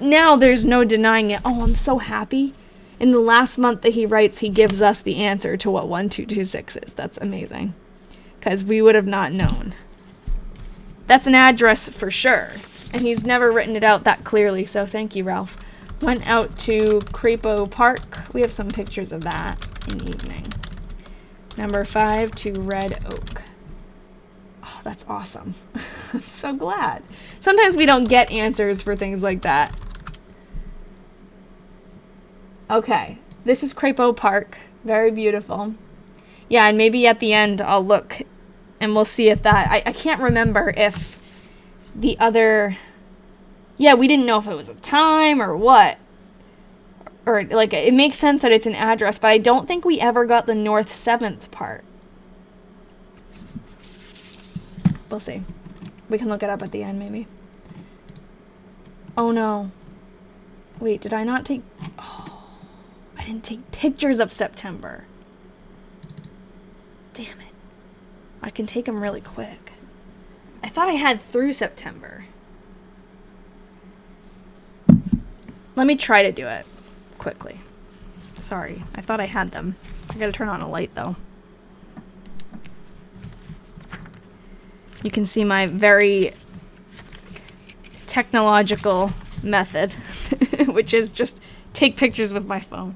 now there's no denying it. Oh, I'm so happy. In the last month that he writes, he gives us the answer to what 1226 is. That's amazing. Because we would have not known. That's an address for sure. And he's never written it out that clearly, so thank you, Ralph. Went out to Crapo Park. We have some pictures of that in evening. Number 5 to Red Oak. Oh, that's awesome. I'm so glad. Sometimes we don't get answers for things like that. Okay, this is Crapo Park. Very beautiful. Yeah, and maybe at the end I'll look and we'll see if that... I can't remember if the other... Yeah, we didn't know if it was a time or what. Or, like, it makes sense that it's an address, but I don't think we ever got the North 7th part. We'll see. We can look it up at the end, maybe. Oh, no. Wait, did I not take... Oh, I didn't take pictures of September. Damn it. I can take them really quick. I thought I had through September. Let me try to do it quickly. Sorry, I thought I had them. I gotta turn on a light though. You can see my very technological method, which is just take pictures with my phone.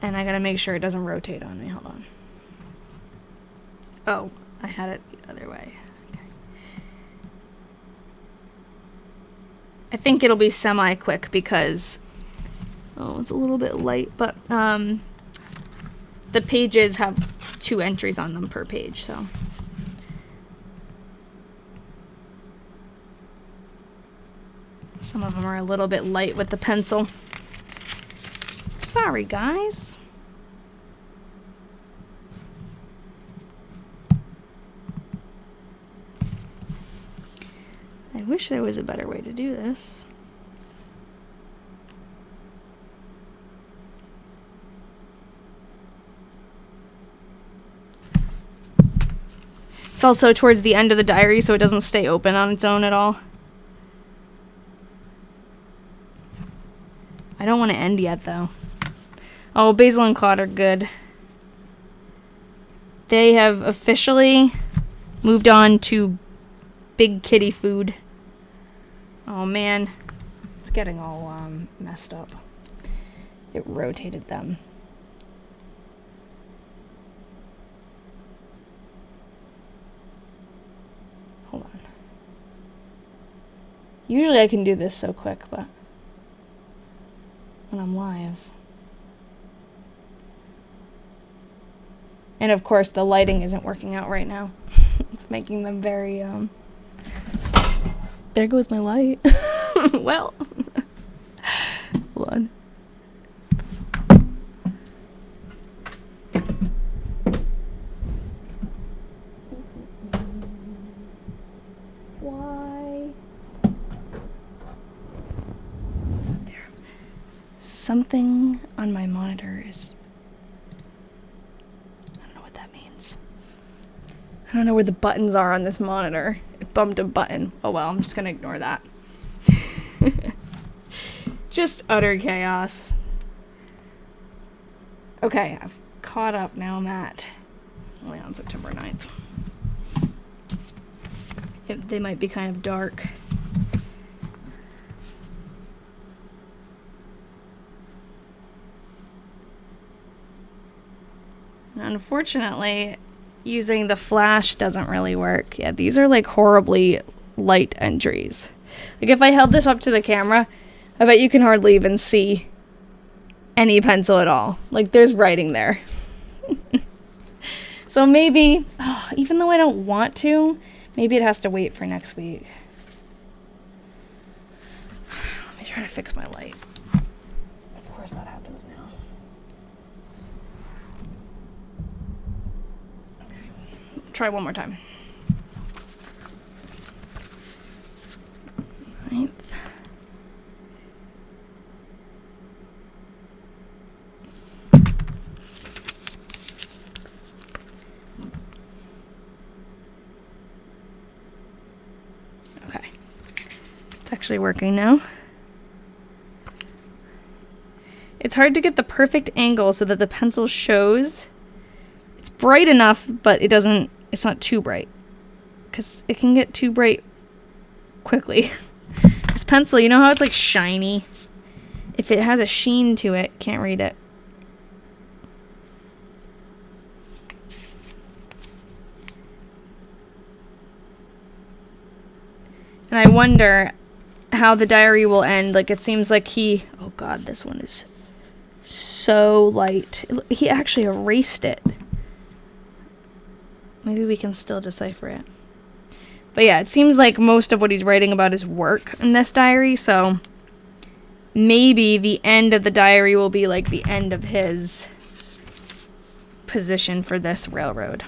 And I gotta make sure it doesn't rotate on me. Hold on. Oh, I had it the other way. Okay. I think it'll be semi-quick because... Oh, it's a little bit light, but the pages have 2 entries on them per page, so... Some of them are a little bit light with the pencil. Sorry, guys. I wish there was a better way to do this. It's also towards the end of the diary, so it doesn't stay open on its own at all. I don't want to end yet, though. Oh, Basil and Claude are good. They have officially moved on to big kitty food. Oh, man. It's getting all messed up. It rotated them. Hold on. Usually I can do this so quick, but... when I'm live. And of course the lighting isn't working out right now. It's making them very there goes my light. Well. Hold on. Why? There. Something on my monitor is... I don't know what that means. I don't know where the buttons are on this monitor. It bumped a button. Oh well, I'm just gonna ignore that. Just utter chaos. Okay, I've caught up now. I'm at only on September 9th. They might be kind of dark. Unfortunately, using the flash doesn't really work. Yeah, these are like horribly light entries. Like if I held this up to the camera, I bet you can hardly even see any pencil at all. Like there's writing there. So maybe, even though I don't want to, maybe it has to wait for next week. Let me try to fix my light. Of course that happens now. Try one more time. 9th. Okay. It's actually working now. It's hard to get the perfect angle so that the pencil shows. It's bright enough, but it's not too bright. Because it can get too bright quickly. This pencil, you know how it's like shiny? If it has a sheen to it, can't read it. And I wonder how the diary will end. Like it seems like oh god, this one is so light. He actually erased it. Maybe we can still decipher it. But yeah, it seems like most of what he's writing about is work in this diary, so maybe the end of the diary will be like the end of his position for this railroad.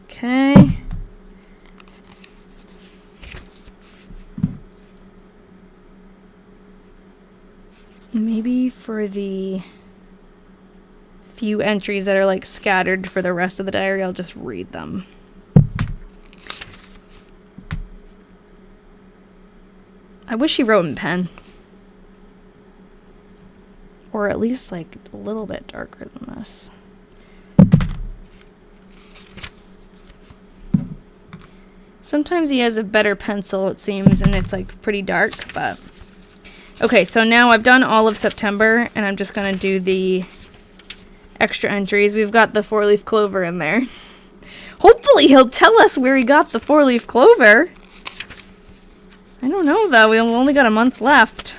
Okay. Maybe for the few entries that are like scattered for the rest of the diary. I'll just read them. I wish he wrote in pen. Or at least like a little bit darker than this. Sometimes he has a better pencil, it seems, and it's like pretty dark, but... Okay, so now I've done all of September, and I'm just going to do the extra entries. We've got the 4-leaf clover in there. Hopefully he'll tell us where he got the 4-leaf clover. I don't know, though. We've only got a month left.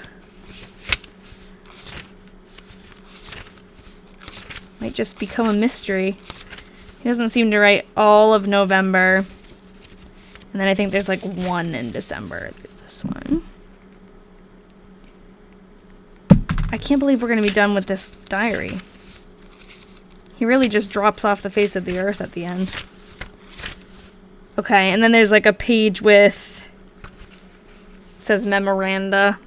Might just become a mystery. He doesn't seem to write all of November. And then I think there's like one in December. There's this one. I can't believe we're going to be done with this diary. He really just drops off the face of the earth at the end. Okay, and then there's like a page with... It says memoranda.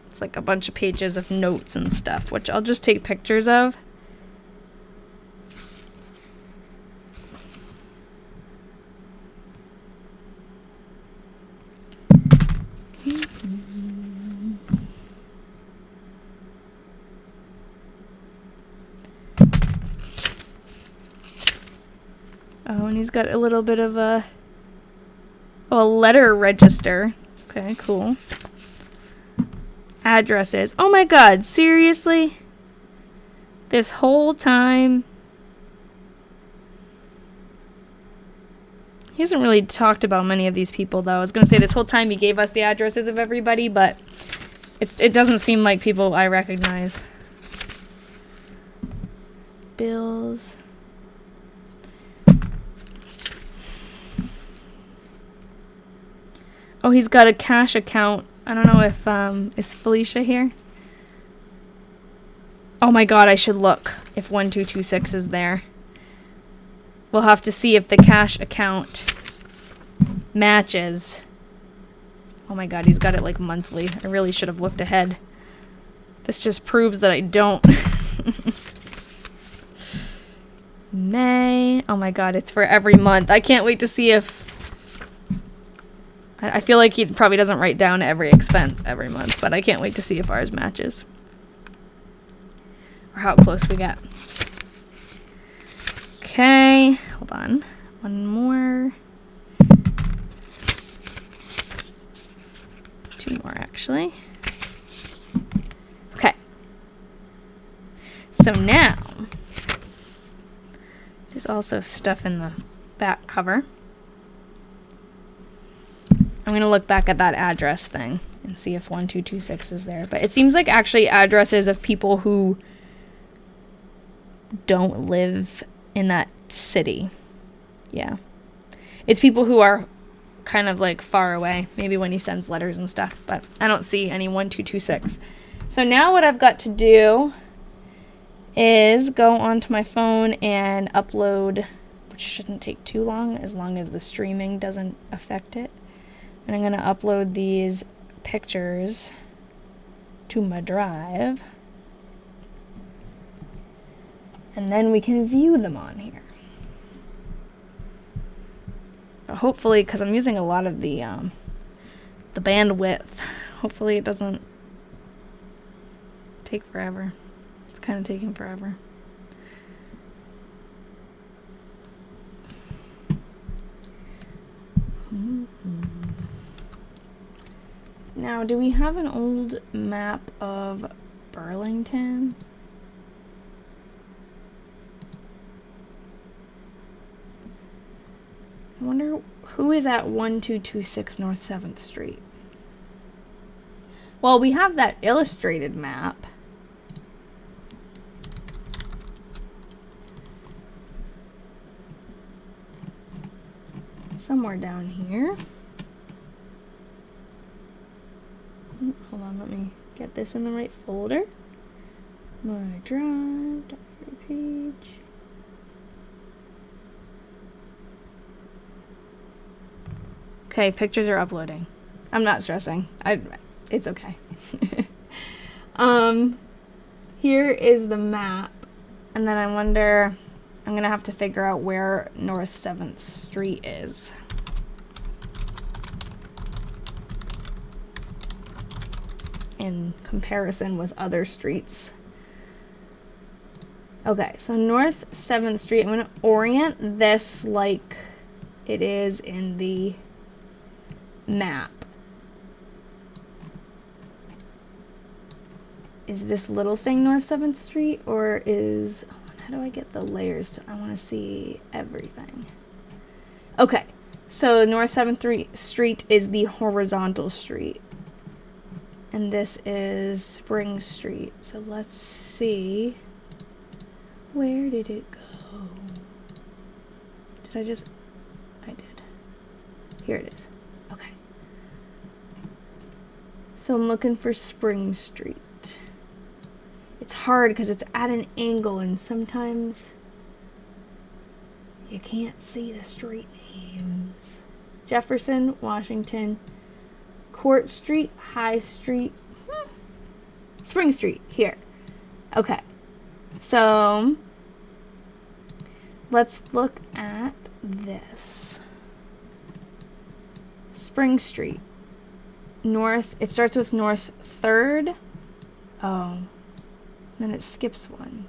It's like a bunch of pages of notes and stuff, which I'll just take pictures of. Oh, and he's got a little bit of a letter register. Okay, cool. Addresses. Oh my god, seriously? This whole time? He hasn't really talked about many of these people, though. I was going to say this whole time he gave us the addresses of everybody, but it doesn't seem like people I recognize. Bills. Oh, he's got a cash account. I don't know if, is Felicia here? Oh my god, I should look if 1226 is there. We'll have to see if the cash account matches. Oh my god, he's got it like monthly. I really should have looked ahead. This just proves that I don't. May. Oh my god, it's for every month. I can't wait to see if... I feel like he probably doesn't write down every expense every month, but I can't wait to see if ours matches. Or how close we get. Okay, hold on. One more. Two more, actually. Okay. So now, there's also stuff in the back cover. I'm going to look back at that address thing and see if 1226 is there. But it seems like actually addresses of people who don't live in that city. Yeah. It's people who are kind of like far away, maybe when he sends letters and stuff, but I don't see any 1226. So now what I've got to do is go onto my phone and upload, which shouldn't take too long as the streaming doesn't affect it. And I'm going to upload these pictures to my drive. And then we can view them on here. But hopefully, because I'm using a lot of the bandwidth, hopefully it doesn't take forever. It's kind of taking forever. Now, do we have an old map of Burlington? I wonder who is at 1226 North 7th Street. Well, we have that illustrated map. Somewhere down here. Hold on, let me get this in the right folder. My drive, diary page. Okay, pictures are uploading. I'm not stressing. It's okay. Here is the map And then I wonder, I'm going to have to figure out where North 7th Street is. In comparison with other streets. Okay, so North 7th Street, I'm going to orient this like it is in the map. Is this little thing North 7th Street, or is... How do I get the layers to... I want to see everything. Okay, so North 7th Street is the horizontal street. And this is Spring Street. So let's see... Where did it go? Did I just... I did. Here it is. Okay. So I'm looking for Spring Street. It's hard because it's at an angle and sometimes you can't see the street names. Jefferson, Washington, Court Street, High Street, Spring Street, here. Okay. So, let's look at this. Spring Street. North, it starts with North 3rd. Oh. Then it skips one.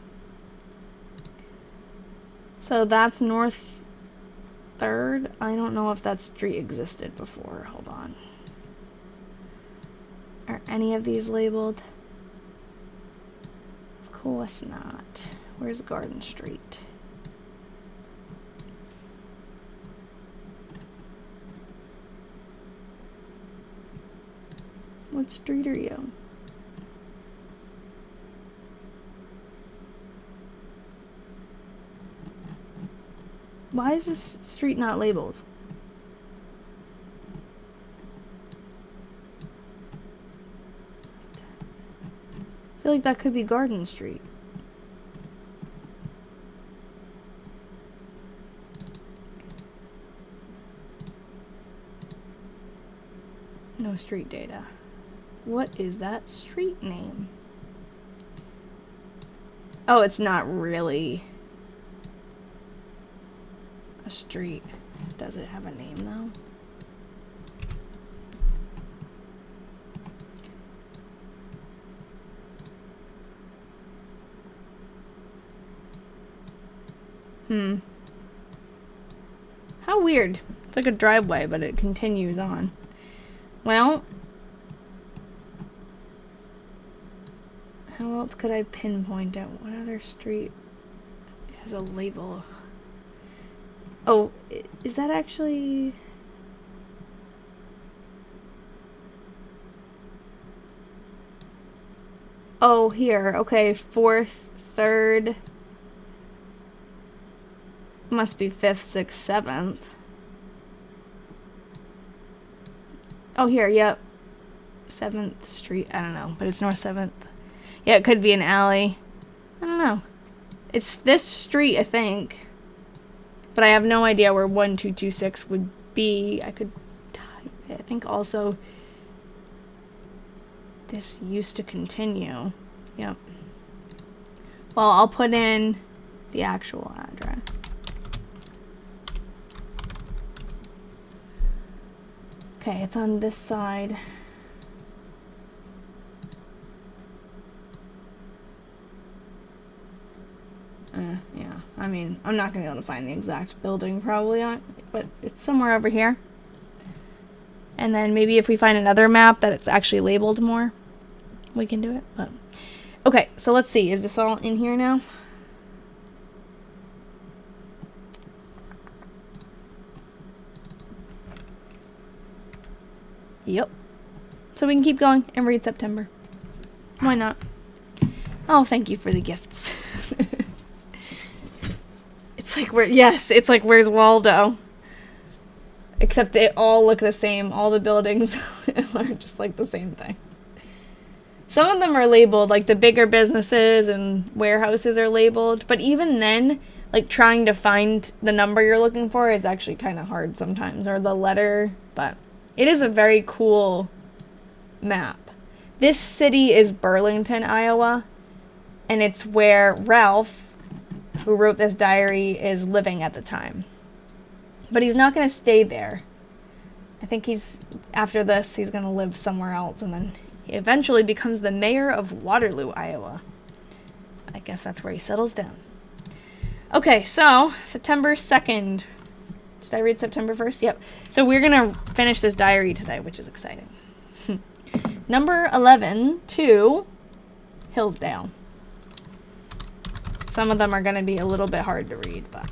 So that's North 3rd. I don't know if that street existed before. Hold on. Are any of these labeled? Of course not. Where's Garden Street? What street are you? Why is this street not labeled? I feel like that could be Garden Street. No street data. What is that street name? Oh, it's not really a street. Does it have a name though? How weird. It's like a driveway, but it continues on. Well, how else could I pinpoint it? What other street has a label? Oh, is that actually... Oh, here. Okay, 4th, 3rd... Must be 5th, 6th, 7th. Oh, here, yep. 7th Street. I don't know, but it's North 7th. Yeah, it could be an alley. I don't know. It's this street, I think. But I have no idea where 1226 would be. I could type it. I think also this used to continue. Yep. Well, I'll put in the actual address. Okay, it's on this side. Yeah, I mean, I'm not gonna be able to find the exact building probably on, but it's somewhere over here. And then maybe if we find another map that it's actually labeled more, we can do it. But okay, so let's see. Is this all in here now? Yep. So we can keep going and read September. Why not? Oh, thank you for the gifts. It's like it's like where's Waldo? Except they all look the same. All the buildings are just like the same thing. Some of them are labeled, like the bigger businesses and warehouses are labeled. But even then, like trying to find the number you're looking for is actually kind of hard sometimes. Or the letter, but... It is a very cool map. This city is Burlington, Iowa, and it's where Ralph who wrote this diary, is living at the time. But he's not going to stay there. I think after this, he's going to live somewhere else, and then he eventually becomes the mayor of Waterloo, Iowa. I guess that's where he settles down. Okay, so September 2nd. Did I read September 1st? Yep. So we're going to finish this diary today, which is exciting. Number 11 to Hillsdale. Some of them are going to be a little bit hard to read, but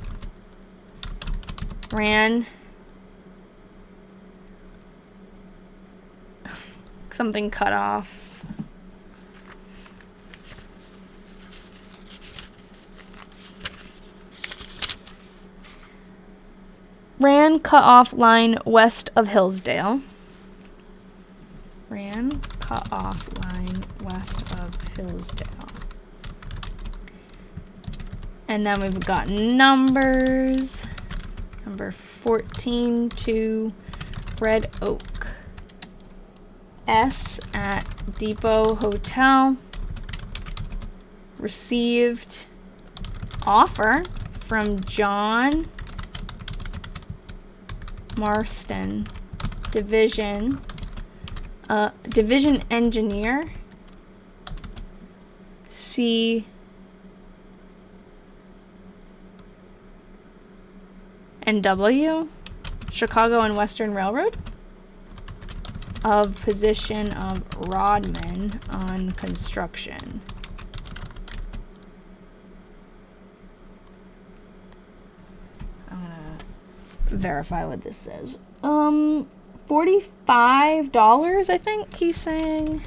ran something cut off. Ran cut off line west of Hillsdale. Ran cut off line west of Hillsdale. And then we've got numbers. Number 14 to Red Oak. S at Depot Hotel. Received offer from John Marston, division engineer, C and W, Chicago and Western Railroad, of position of rodman on construction. Verify what this says. $45, I think he's saying,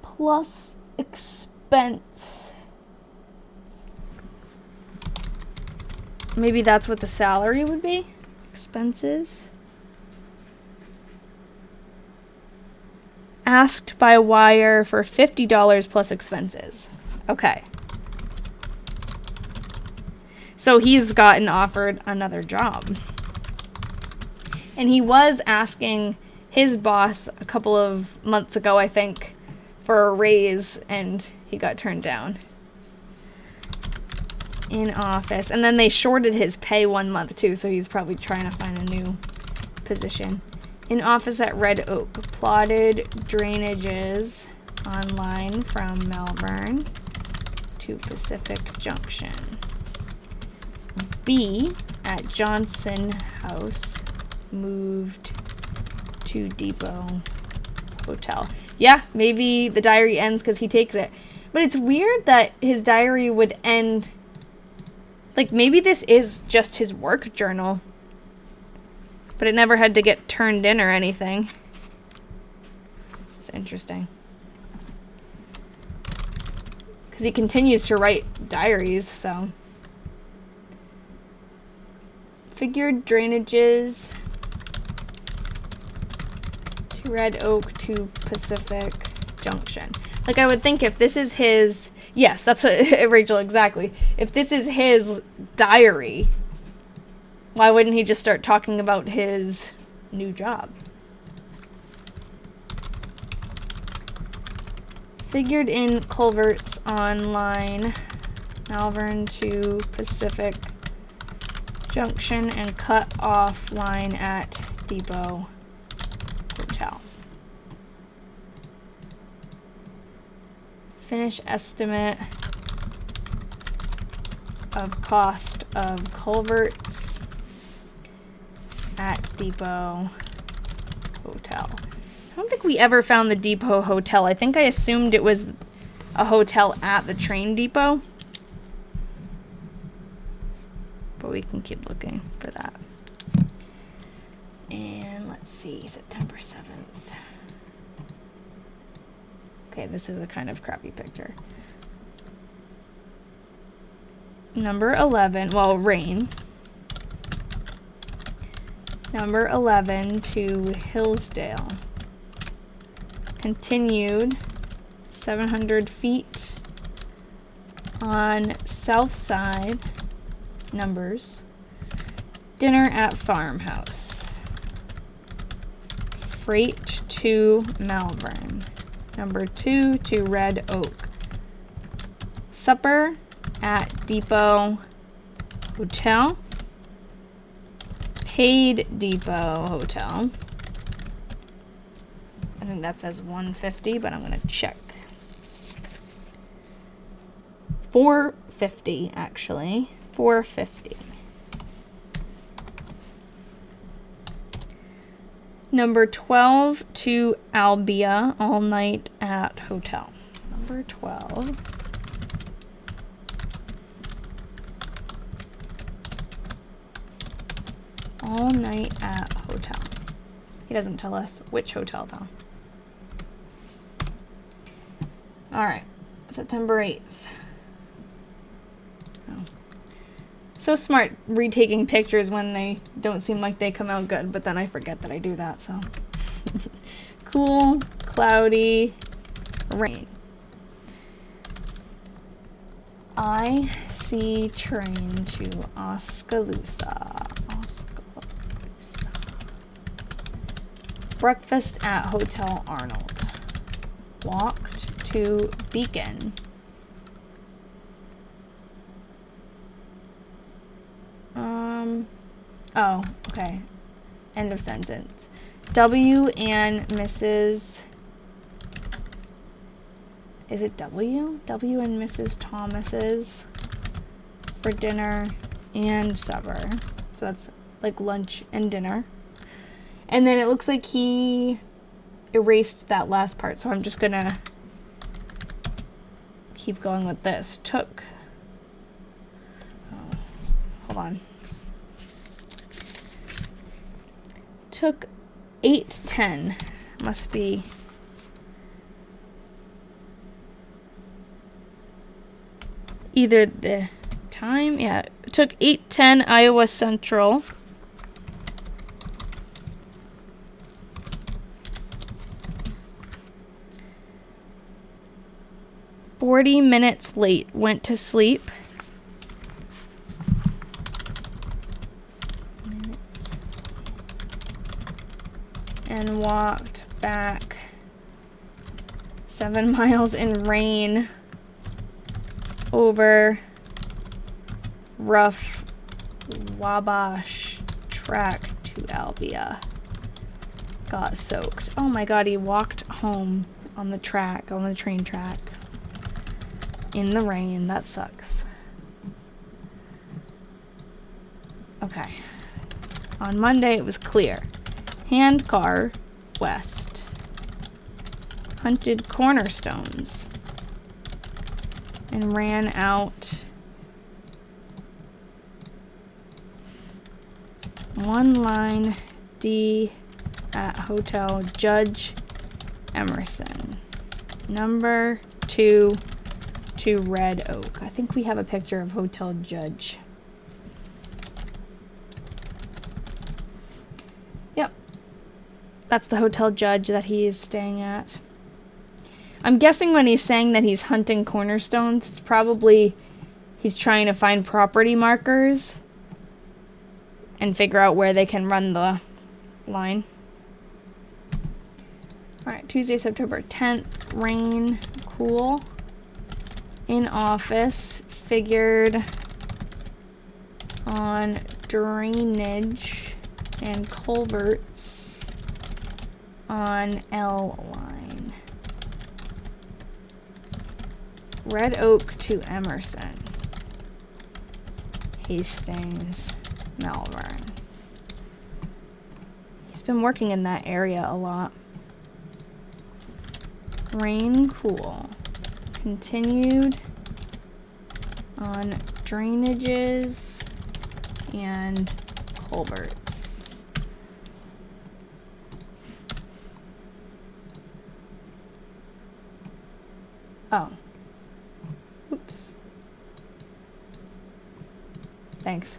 plus expense. Maybe that's what the salary would be. Expenses. Asked by wire for $50 plus expenses. Okay. So he's gotten offered another job. And he was asking his boss a couple of months ago, I think, for a raise, and he got turned down. In office. And then they shorted his pay 1 month, too, so he's probably trying to find a new position. In office at Red Oak. Plotted drainages on line from Melbourne to Pacific Junction. B at Johnson House, moved to Depot Hotel. Yeah, maybe the diary ends because he takes it. But it's weird that his diary would end. Like, maybe this is just his work journal. But it never had to get turned in or anything. It's interesting. Because he continues to write diaries, so. Figured drainages to Red Oak to Pacific Junction. Like, I would think if this is his... Yes, that's what... Rachel, exactly. If this is his diary, why wouldn't he just start talking about his new job? Figured in culverts on line Malvern to Pacific Junction and cut off line at Depot Hotel. Finish estimate of cost of culverts at Depot Hotel. I don't think we ever found the Depot Hotel. I think I assumed it was a hotel at the train depot. But we can keep looking for that. And let's see, September 7th. Okay, this is a kind of crappy picture. Number 11, well, rain. Number 11 to Hillsdale. Continued 700 feet on south side. Numbers. Dinner at farmhouse. Freight to Malvern. Number 2 to Red Oak. Supper at Depot Hotel. Paid Depot Hotel. I think that says 150, but I'm gonna check. 450 actually. 450. Number 12 to Albia, all night at hotel. Number 12. All night at hotel. He doesn't tell us which hotel though. Alright, September 8th. Oh. So smart retaking pictures when they don't seem like they come out good, but then I forget that I do that, so. Cool, cloudy, rain. I see train to Oskaloosa. Breakfast at Hotel Arnold. Walked to Beacon. Oh, okay. End of sentence. W and Mrs. Is it W? W and Mrs. Thomas's for dinner and supper. So that's like lunch and dinner. And then it looks like he erased that last part, so I'm just gonna keep going with this. Took, oh, hold on. Took 8:10, must be either the time, yeah, it took 8:10 Iowa Central. $40 late, went to sleep. And walked back 7 miles in rain over rough Wabash track to Albia. Got soaked. Oh my god, he walked home on the track, on the train track. In the rain, that sucks. Okay. On Monday it was clear. Handcar west. Hunted cornerstones. And ran out one line D at Hotel Judge Emerson. Number 2 to Red Oak. I think we have a picture of Hotel Judge. Yep. That's the Hotel Judge that he is staying at. I'm guessing when he's saying that he's hunting cornerstones, it's probably he's trying to find property markers and figure out where they can run the line. Alright, Tuesday, September 10th. Rain, cool. In office, figured on drainage and culverts on L line. Red Oak to Emerson. Hastings, Malvern. He's been working in that area a lot. Rain, cool. Continued on drainages and culverts. Oh. Oops. Thanks.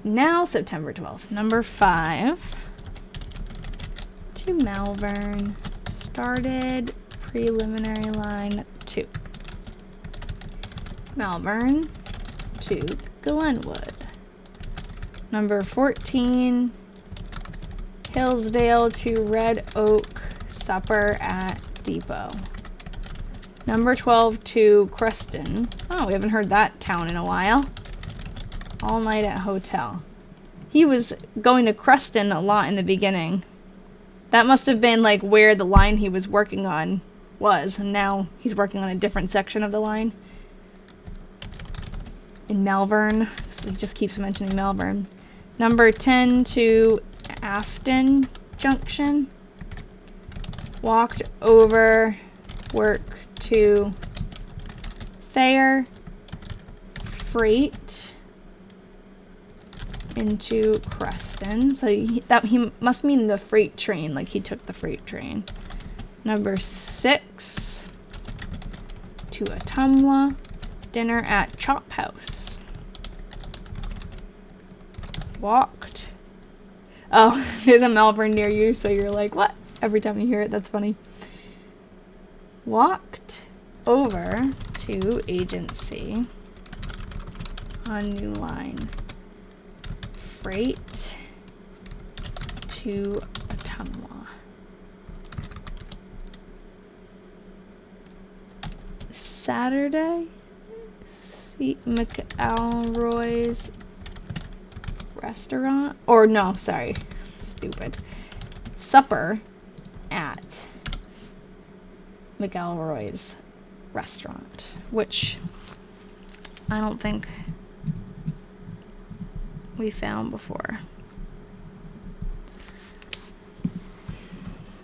Now September 12th, number 5. To Malvern, started preliminary line 2. Malvern to Glenwood. Number 14, Hillsdale to Red Oak, supper at Depot. Number 12 to Creston. Oh, we haven't heard that town in a while. All night at hotel. He was going to Creston a lot in the beginning. That must have been like where the line he was working on was, and now he's working on a different section of the line. In Malvern. So he just keeps mentioning Malvern. Number 10 to Afton Junction. Walked over work to Thayer. Freight into Creston. So he must mean the freight train, like he took the freight train. Number 6 to Ottumwa. Dinner at Chop House. Walked. Oh, there's a Malvern near you, so you're like, what? Every time you hear it, that's funny. Walked over to Agency on New Line. Freight to Ottumwa. Saturday? McElroy's restaurant? Or no, sorry. Stupid. Supper at McElroy's restaurant, which I don't think we found before.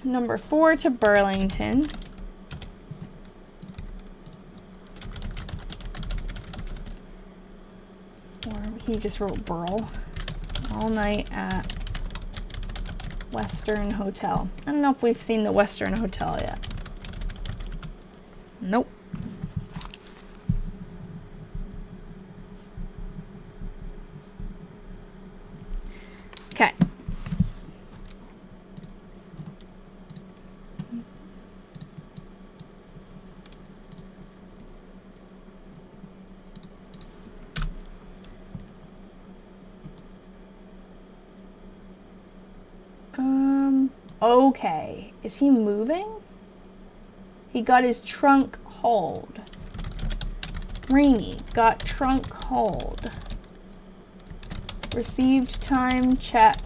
Number 4 to Burlington. Or he just wrote Burl. All night at Western Hotel. I don't know if we've seen the Western Hotel yet. Nope. Okay. Okay. Is he moving? He got his trunk hauled. Rainey got trunk hauled. Received time check.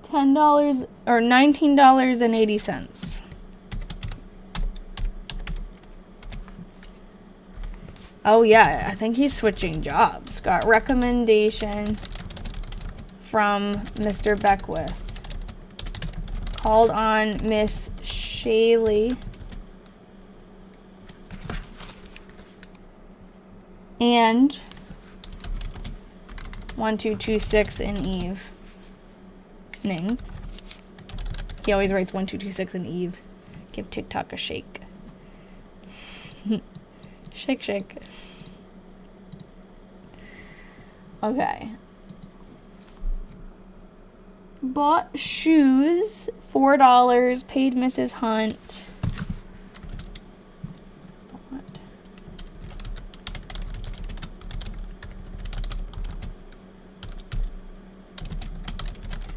$10 or $19.80. Oh yeah, I think he's switching jobs. Got recommendation from Mr. Beckwith. Called on Miss Shaley and 1226 in Eve. Ning. He always writes 1226 in Eve. Give TikTok a shake. Shake, shake. Okay. Bought shoes, $4. Paid Mrs. Hunt.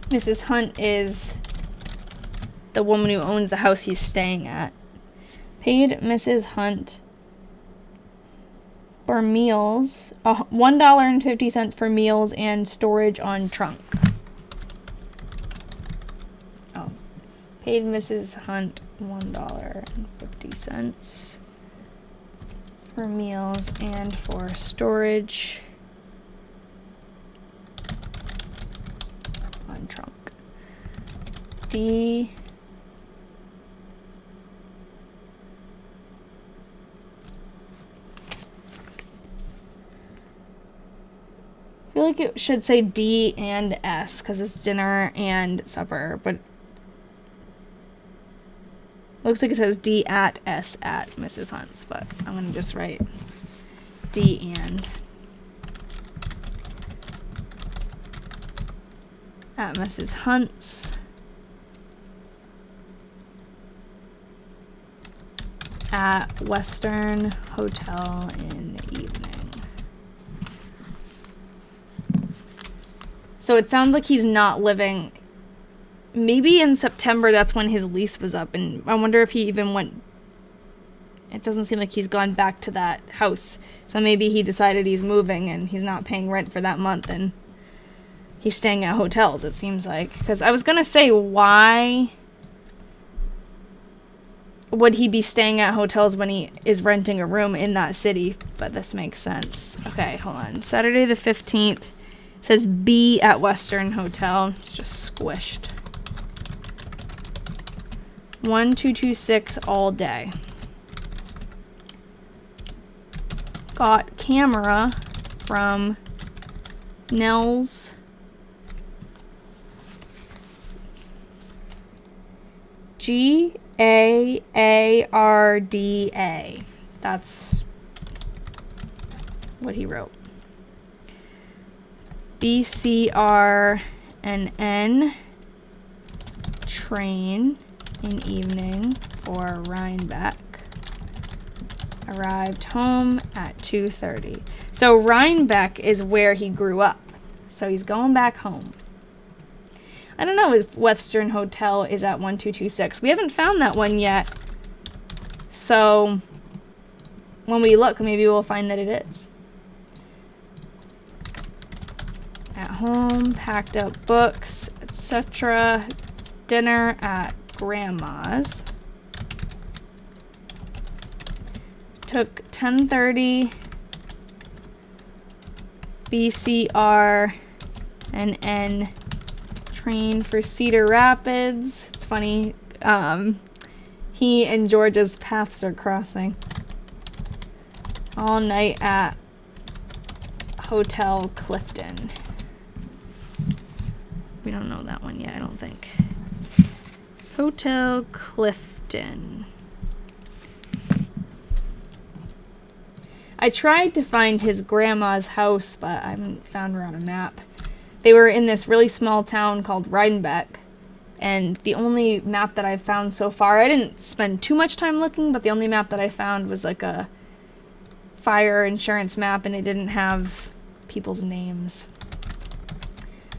Mrs. Hunt is the woman who owns the house he's staying at. Paid Mrs. Hunt for meals, $1.50 for meals and storage on trunk. Oh, paid Mrs. Hunt $1.50 for meals and for storage on trunk. D. I feel like it should say D and S because it's dinner and supper, but looks like it says D at S at Mrs. Hunt's, but I'm gonna just write D and at Mrs. Hunt's at Western Hotel in the evening. So it sounds like he's not living. Maybe in September, that's when his lease was up. And I wonder if he even went. It doesn't seem like he's gone back to that house. So maybe he decided he's moving and he's not paying rent for that month. And he's staying at hotels, it seems like. Because I was going to say, why would he be staying at hotels when he is renting a room in that city? But this makes sense. Okay, hold on. Saturday the 15th. Says B at Western Hotel. It's just squished. 1226 all day. Got camera from Nels Gaarda. That's what he wrote. BCRNN train in evening for Rhinebeck. Arrived home at 2:30. So Rhinebeck is where he grew up. So he's going back home. I don't know if Western Hotel is at 1226. We haven't found that one yet. So when we look, maybe we'll find that it is. At home, packed up books, etc. Dinner at Grandma's. Took 10:30 BCR and N train for Cedar Rapids. It's funny. He and George's paths are crossing. All night at Hotel Clifton. We don't know that one yet, I don't think. Hotel Clifton. I tried to find his grandma's house, but I haven't found her on a map. They were in this really small town called Rhinebeck, and the only map that I've found so far, I didn't spend too much time looking, but the only map that I found was like a fire insurance map, and it didn't have people's names.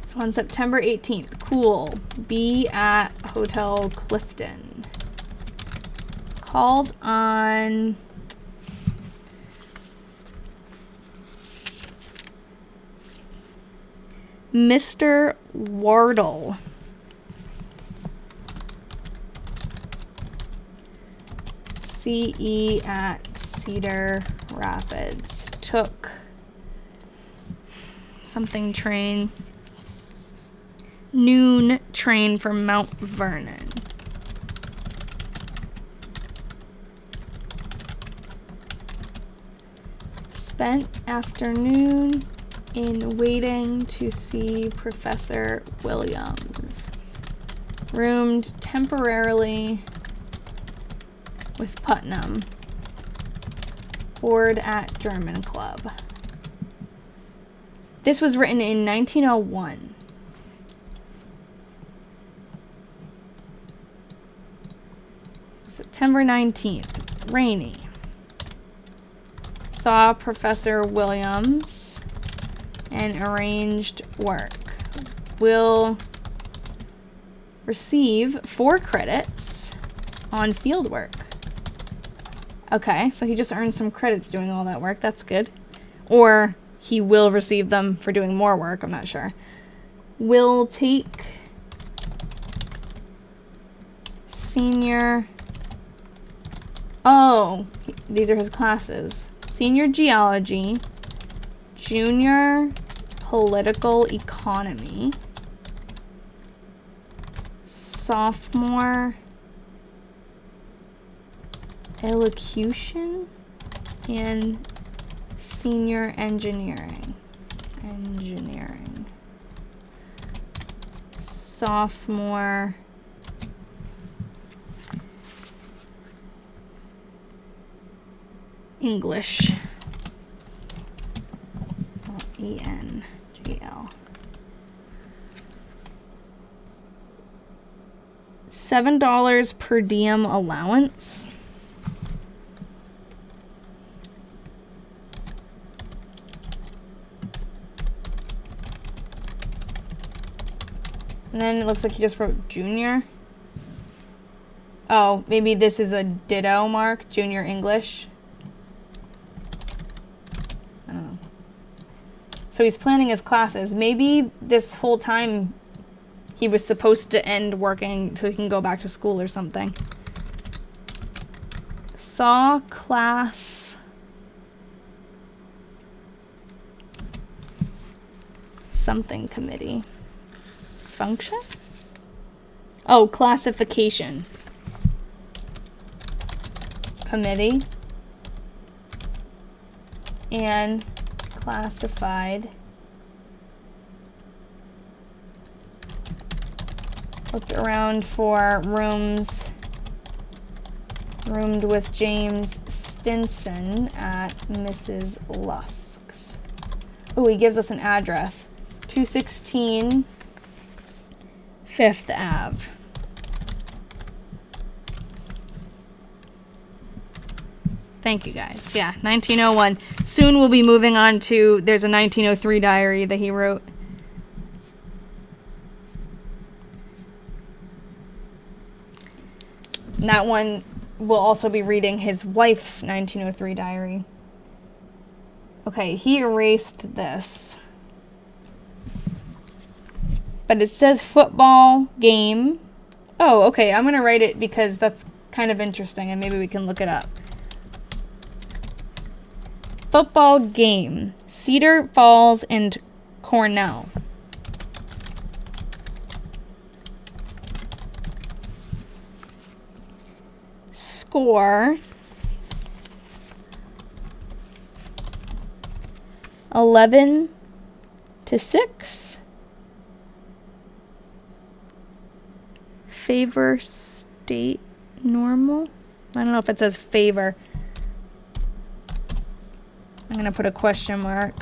So on September 18th, cool, be at Hotel Clifton. Called on Mr. Wardle. CE at Cedar Rapids. Took something train. Noon train from Mount Vernon. Spent afternoon in waiting to see Professor Williams. Roomed temporarily with Putnam. Board at German Club. This was written in 1901. September 19th, rainy. Saw Professor Williams and arranged work. Will receive 4 credits on field work. Okay, so he just earned some credits doing all that work. That's good. Or he will receive them for doing more work. I'm not sure. Will take senior... Oh, these are his classes. Senior Geology, Junior Political Economy, Sophomore Elocution, and Senior Engineering. Sophomore English. ENGL. $7 per diem allowance. And then it looks like he just wrote junior. Oh, maybe this is a ditto mark, junior English. I don't know. So he's planning his classes. Maybe this whole time he was supposed to end working so he can go back to school or something. Saw class something committee. Function? Oh, classification committee and classified. Looked around for roomed with James Stinson at Mrs. Lusk's. Oh, he gives us an address. 216 5th Ave. Thank you guys. Yeah, 1901. Soon we'll be moving on to, there's a 1903 diary that he wrote. And that one will also be reading his wife's 1903 diary. Okay, he erased this. But it says football game. Oh, okay, I'm going to write it because that's kind of interesting and maybe we can look it up. Football game. Cedar Falls and Cornell. Score 11-6. Favor state normal. I don't know if it says favor. I'm going to put a question mark.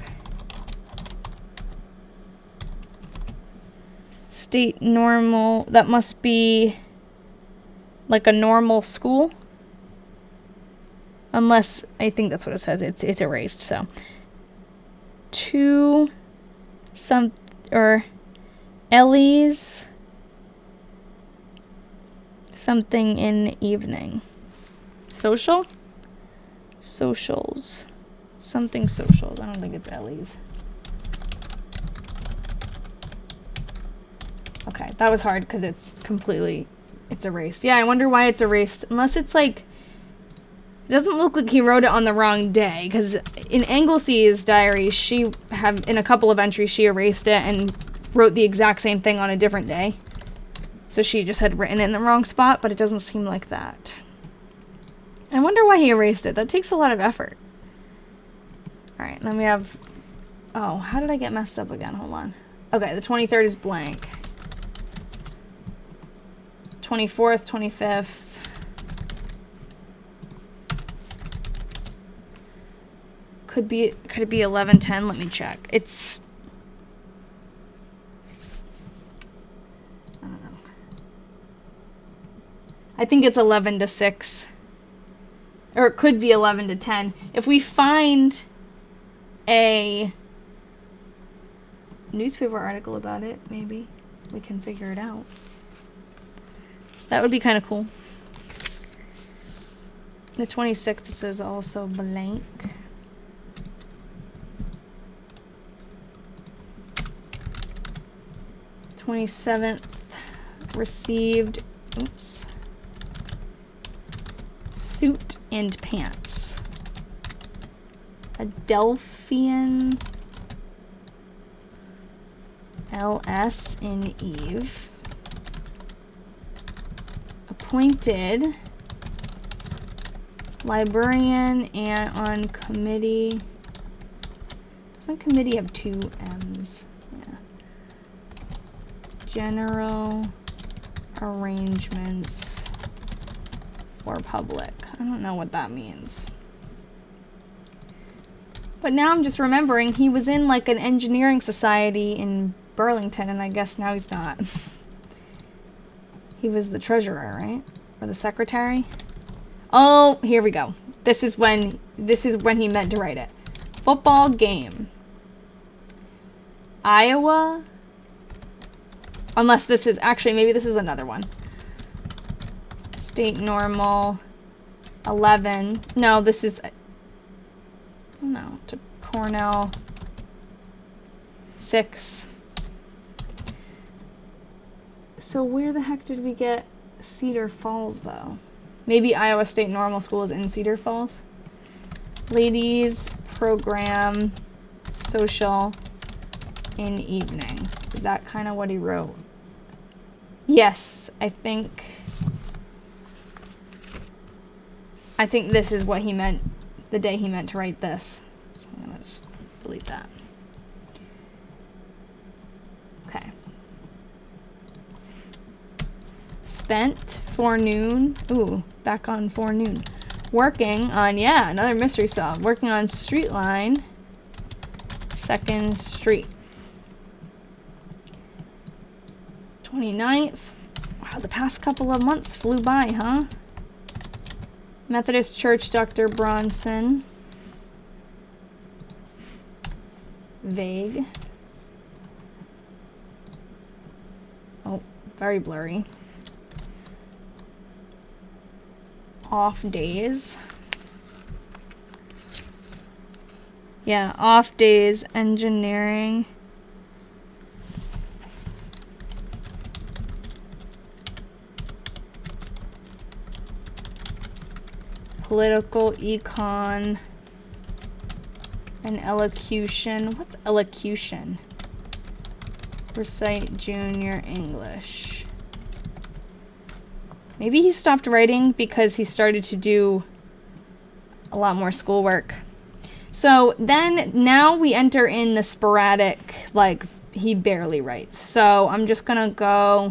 State normal. That must be like a normal school. Unless, I think that's what it says. It's erased, so. Ellie's something in evening. Social? Socials. Something socials. I don't think it's Ellie's. Okay, that was hard because it's erased. Yeah, I wonder why it's erased. Unless it's like, it doesn't look like he wrote it on the wrong day. Because in Anglesea's diary, in a couple of entries, she erased it and wrote the exact same thing on a different day. So she just had written it in the wrong spot, but it doesn't seem like that. I wonder why he erased it. That takes a lot of effort. Alright, then we have... Oh, how did I get messed up again? Hold on. Okay, the 23rd is blank. 24th, 25th. Could it be 11-10? Let me check. It's... I don't know. I think it's 11-6. Or it could be 11-10. If we find a newspaper article about it, maybe we can figure it out. That would be kind of cool. The 26th is also blank. The 27th received, suit and pants. Adelphian LS in Eve. Appointed librarian and on committee. Doesn't committee have two M's? Yeah. General arrangements for public. I don't know what that means. But now I'm just remembering he was in like an engineering society in Burlington, and I guess now he's not. He was the treasurer, right? Or the secretary? Oh, here we go. This is when he meant to write it. Football game. Iowa Unless this is, actually, maybe this is another one. State normal 11. No, this is, no, to Cornell 6. So where the heck did we get Cedar Falls, though? Maybe Iowa State Normal School is in Cedar Falls. Ladies program social in evening. Is that kind of what he wrote? Yes, I think this is what he meant the day he meant to write this. So I'm gonna just delete that. Okay. Spent forenoon. Ooh, back on forenoon. Working on, yeah, another mystery solved. Working on street line, 2nd Street. 29th. Wow, the past couple of months flew by, huh? Methodist Church, Dr. Bronson. Vague. Oh, very blurry. Off days. Yeah, off days, engineering. Political econ and elocution. What's elocution? Recite junior English. Maybe he stopped writing because he started to do a lot more schoolwork. So then now we enter in the sporadic, like he barely writes. So I'm just gonna go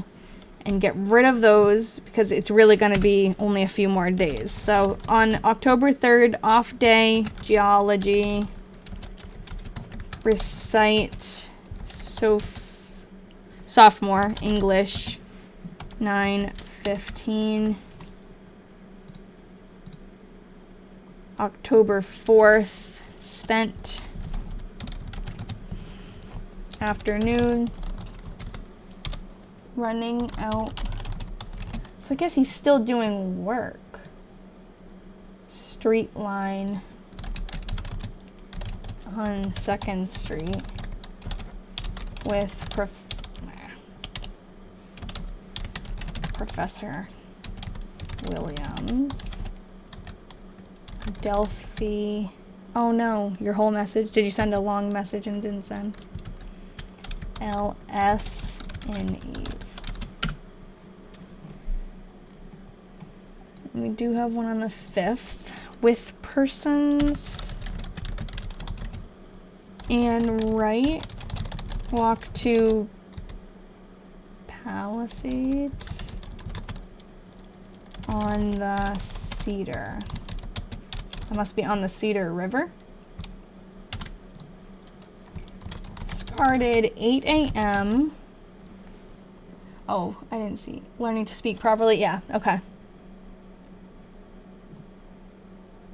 and get rid of those because it's really gonna be only a few more days. So on October 3rd, off day, geology, recite, sophomore, English, 9:15. October 4th, spent, afternoon, running out. So I guess he's still doing work. Street line on 2nd Street with Professor Williams. Delphi. Oh no, your whole message. Did you send a long message and didn't send? LS and Eve. We do have one on the 5th with persons and right. Walk to Palisades on the Cedar. That must be on the Cedar River. Started 8 a.m. Oh, I didn't see. Learning to speak properly. Yeah, okay.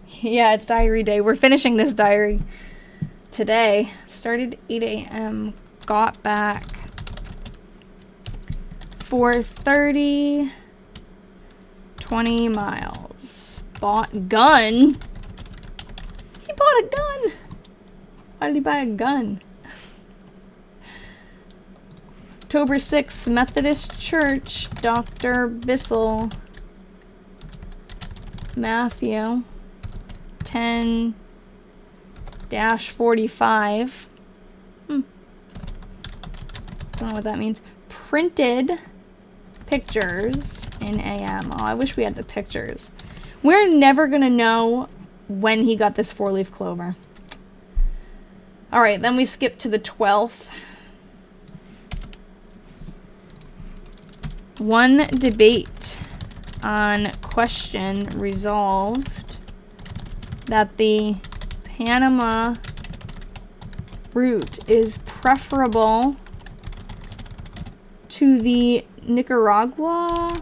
Yeah, it's diary day. We're finishing this diary today. Started 8 a.m. Got back 4:30. 20 miles. Bought gun. He bought a gun. Why did he buy a gun? October 6th, Methodist Church, Dr. Bissell, Matthew, 10-45. Don't know what that means. Printed pictures in AM. Oh, I wish we had the pictures. We're never gonna know when he got this 4-leaf clover. All right, then we skip to the 12th. One debate on question resolved that the Panama route is preferable to the Nicaragua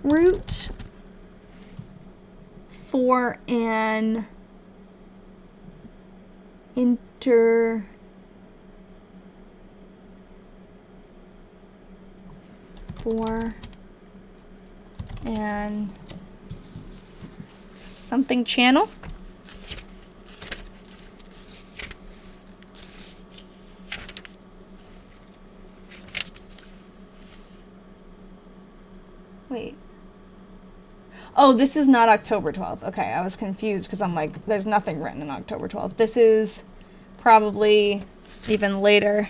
route for an 4 and something channel. Wait. Oh, this is not October 12th. Okay, I was confused because I'm like, there's nothing written in October 12th. This is probably even later.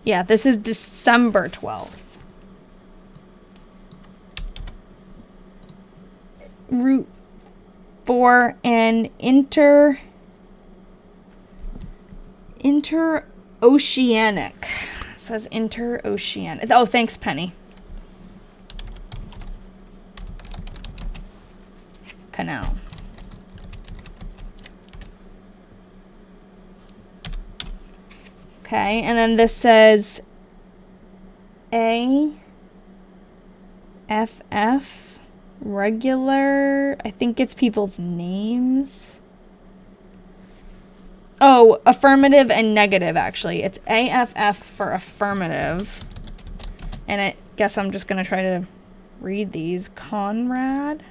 Yeah, this is December 12th. Route 4 and interoceanic. It says interoceanic. Oh, thanks, Penny. Canal. Okay, and then this says AFF regular. I think it's people's names. Oh, affirmative and negative, actually. It's AFF for affirmative. And I guess I'm just going to try to read these. Conrad.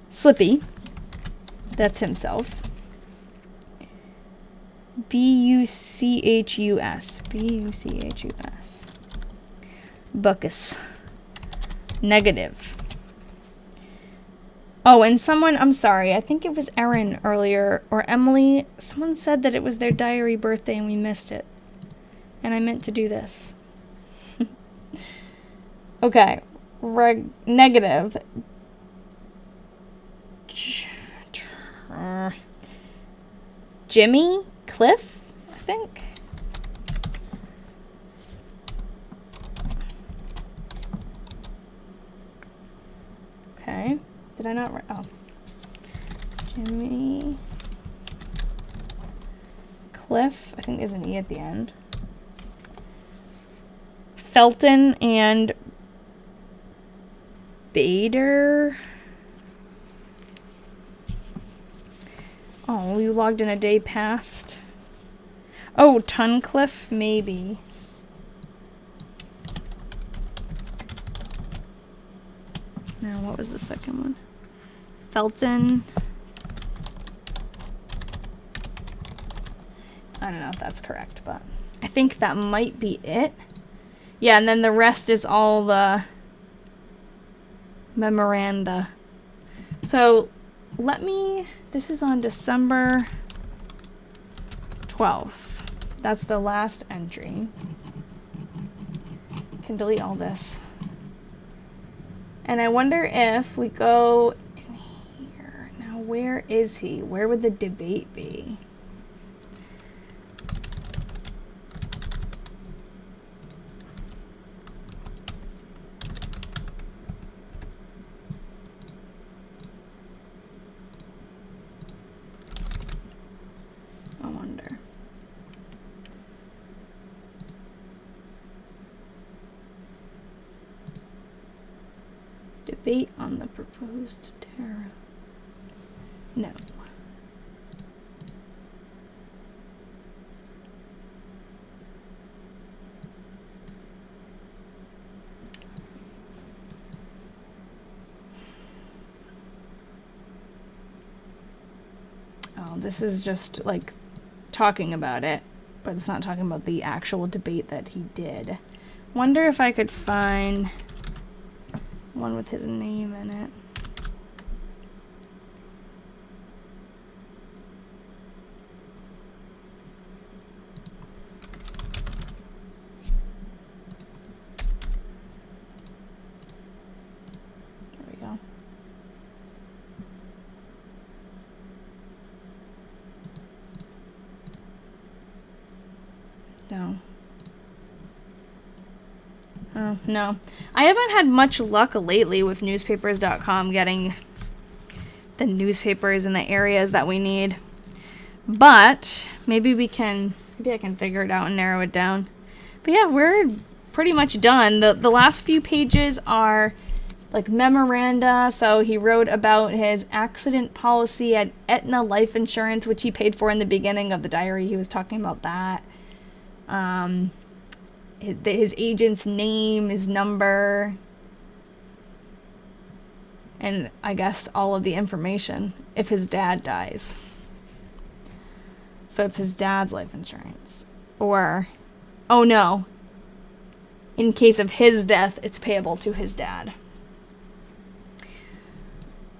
Slippy. That's himself. Buchus. Buchus. Buckus. Negative. Oh, and someone, I'm sorry, I think it was Erin earlier, or Emily, someone said that it was their diary birthday and we missed it. And I meant to do this. Okay. Negative. Jimmy Cliff, I think. Okay. Did I not write? Oh. Jimmy Cliff. I think there's an E at the end. Felton and Bader. Oh, you logged in a day past. Oh, Tuncliffe, maybe. No, what was the second one? Felton. I don't know if that's correct, but I think that might be it. Yeah, and then the rest is all the memoranda. So let me, this is on December 12th. That's the last entry. I can delete all this. And I wonder if we go in here. Now, where is he? Where would the debate be? I wonder. Debate on the proposed tariff. No. Oh, this is just like talking about it, but it's not talking about the actual debate that he did. Wonder if I could find one with his name in it. There we go. No. Oh, no. I haven't had much luck lately with newspapers.com getting the newspapers in the areas that we need. But maybe I can figure it out and narrow it down. But yeah, we're pretty much done. The last few pages are like memoranda. So he wrote about his accident policy at Aetna Life Insurance, which he paid for in the beginning of the diary. He was talking about that. His agent's name, his number, and I guess all of the information if his dad dies. So it's his dad's life insurance. Or, oh no, in case of his death, it's payable to his dad.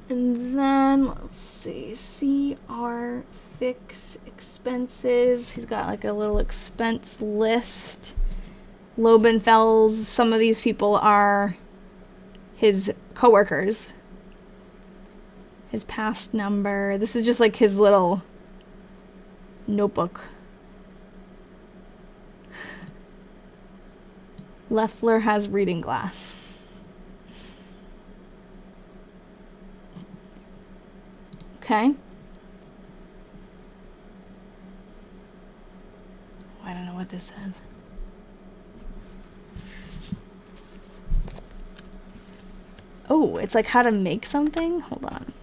And then, let's see, CR fix expenses. He's got like a little expense list. Lobenfels, some of these people are his coworkers. His past number. This is just like his little notebook. Leffler has reading glass. Okay. I don't know what this says. Oh, it's like how to make something? Hold on.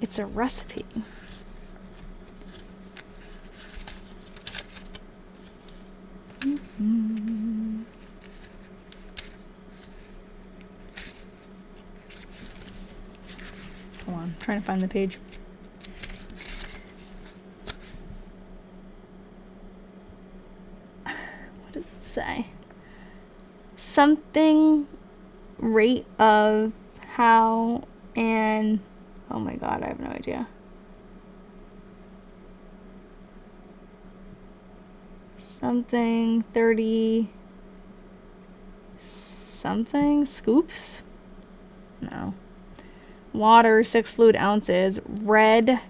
It's a recipe. Mm-hmm. Hold on, I'm trying to find the page. What does it say? Something rate of how and oh my god, I have no idea. Something 30 something scoops? No. Water, 6 fluid ounces. Red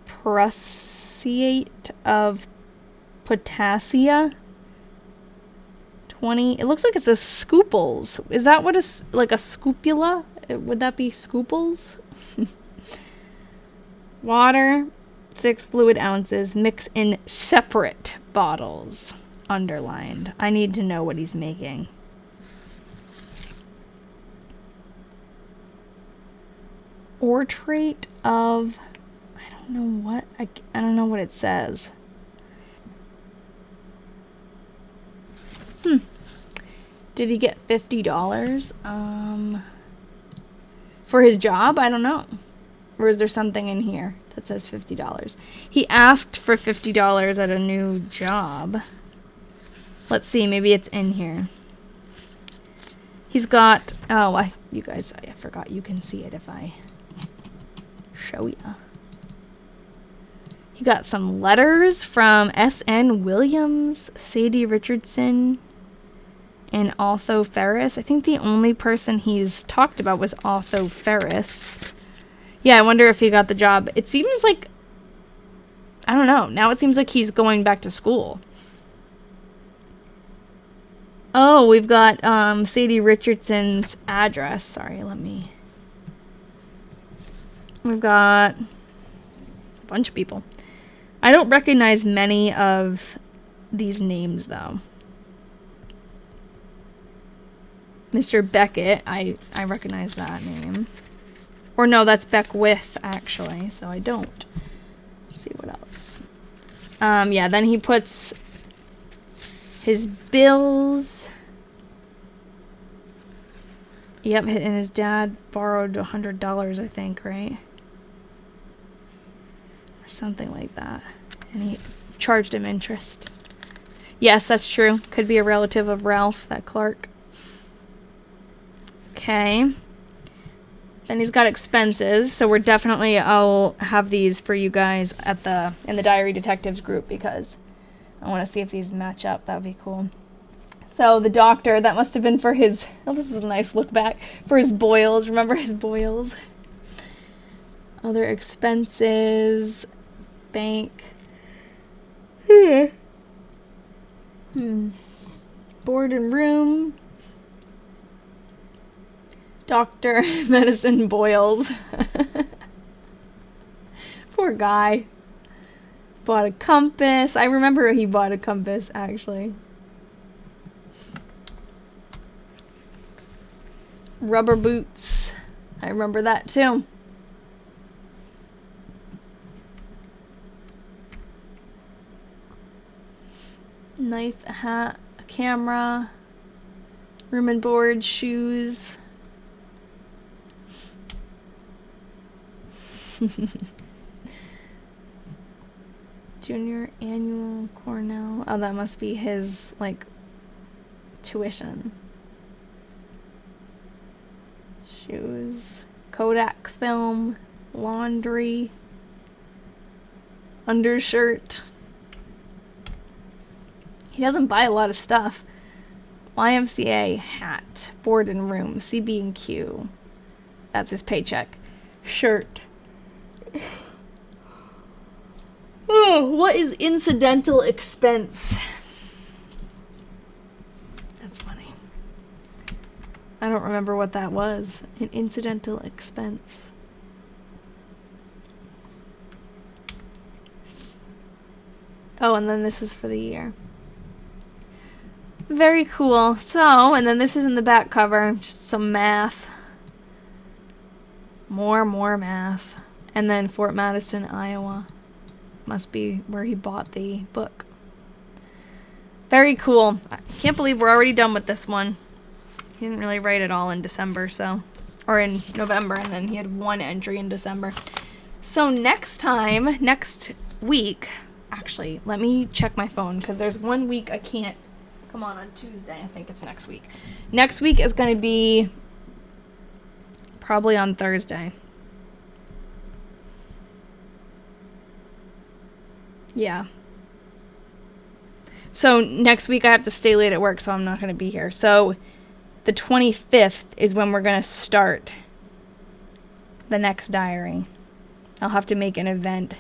prussiate of potassia. 20. It looks like it's a scooples. Is that what is like a scupula? Would that be scooples? Water, 6 fluid ounces. Mix in separate bottles. Underlined. I need to know what he's making. Ortrate of, I don't know what, I don't know what it says. Did he get $50? For his job? I don't know. Or is there something in here that says $50? He asked for $50 at a new job. Let's see, maybe it's in here. He's got, you guys, I forgot you can see it if I show ya. He got some letters from S.N. Williams, Sadie Richardson, and Otho Ferris. I think the only person he's talked about was Otho Ferris. Yeah, I wonder if he got the job. It seems like, I don't know. Now it seems like he's going back to school. Oh, we've got Sadie Richardson's address. Sorry, we've got a bunch of people. I don't recognize many of these names, though. Mr. Beckett, I recognize that name. Or no, that's Beckwith, actually, so I don't. Let's see what else. Yeah, then he puts his bills. Yep, and his dad borrowed $100, I think, right? Or something like that. And he charged him interest. Yes, that's true. Could be a relative of Ralph, that clerk. Okay. Then he's got expenses, so we're definitely, I'll have these for you guys in the Diary Detectives group because I want to see if these match up. That would be cool. So the doctor, that must have been for his, oh, this is a nice look back, for his boils. Remember his boils? Other expenses, bank. Board and room. Doctor, medicine, boils. Poor guy. Bought a compass. I remember he bought a compass, actually. Rubber boots. I remember that too. Knife, a hat, a camera, room and board, shoes. Junior annual Cornell. Oh, that must be his, like, tuition. Shoes. Kodak film. Laundry. Undershirt. He doesn't buy a lot of stuff. YMCA hat. Board and room. CB&Q. That's his paycheck. Shirt. Oh, what is incidental expense? That's funny. I don't remember what that was. An incidental expense. Oh, and then this is for the year. Very cool. So, and then this is in the back cover. Just some math. More math. And then Fort Madison, Iowa. Must be where he bought the book. Very cool. I can't believe we're already done with this one. He didn't really write it all in December, so... Or in November, and then he had one entry in December. So next week... Actually, let me check my phone, because there's 1 week I can't come on Tuesday. I think it's next week. Next week is going to be probably on Thursday. Yeah. So next week I have to stay late at work, so I'm not going to be here. So the 25th is when we're going to start the next diary. I'll have to make an event.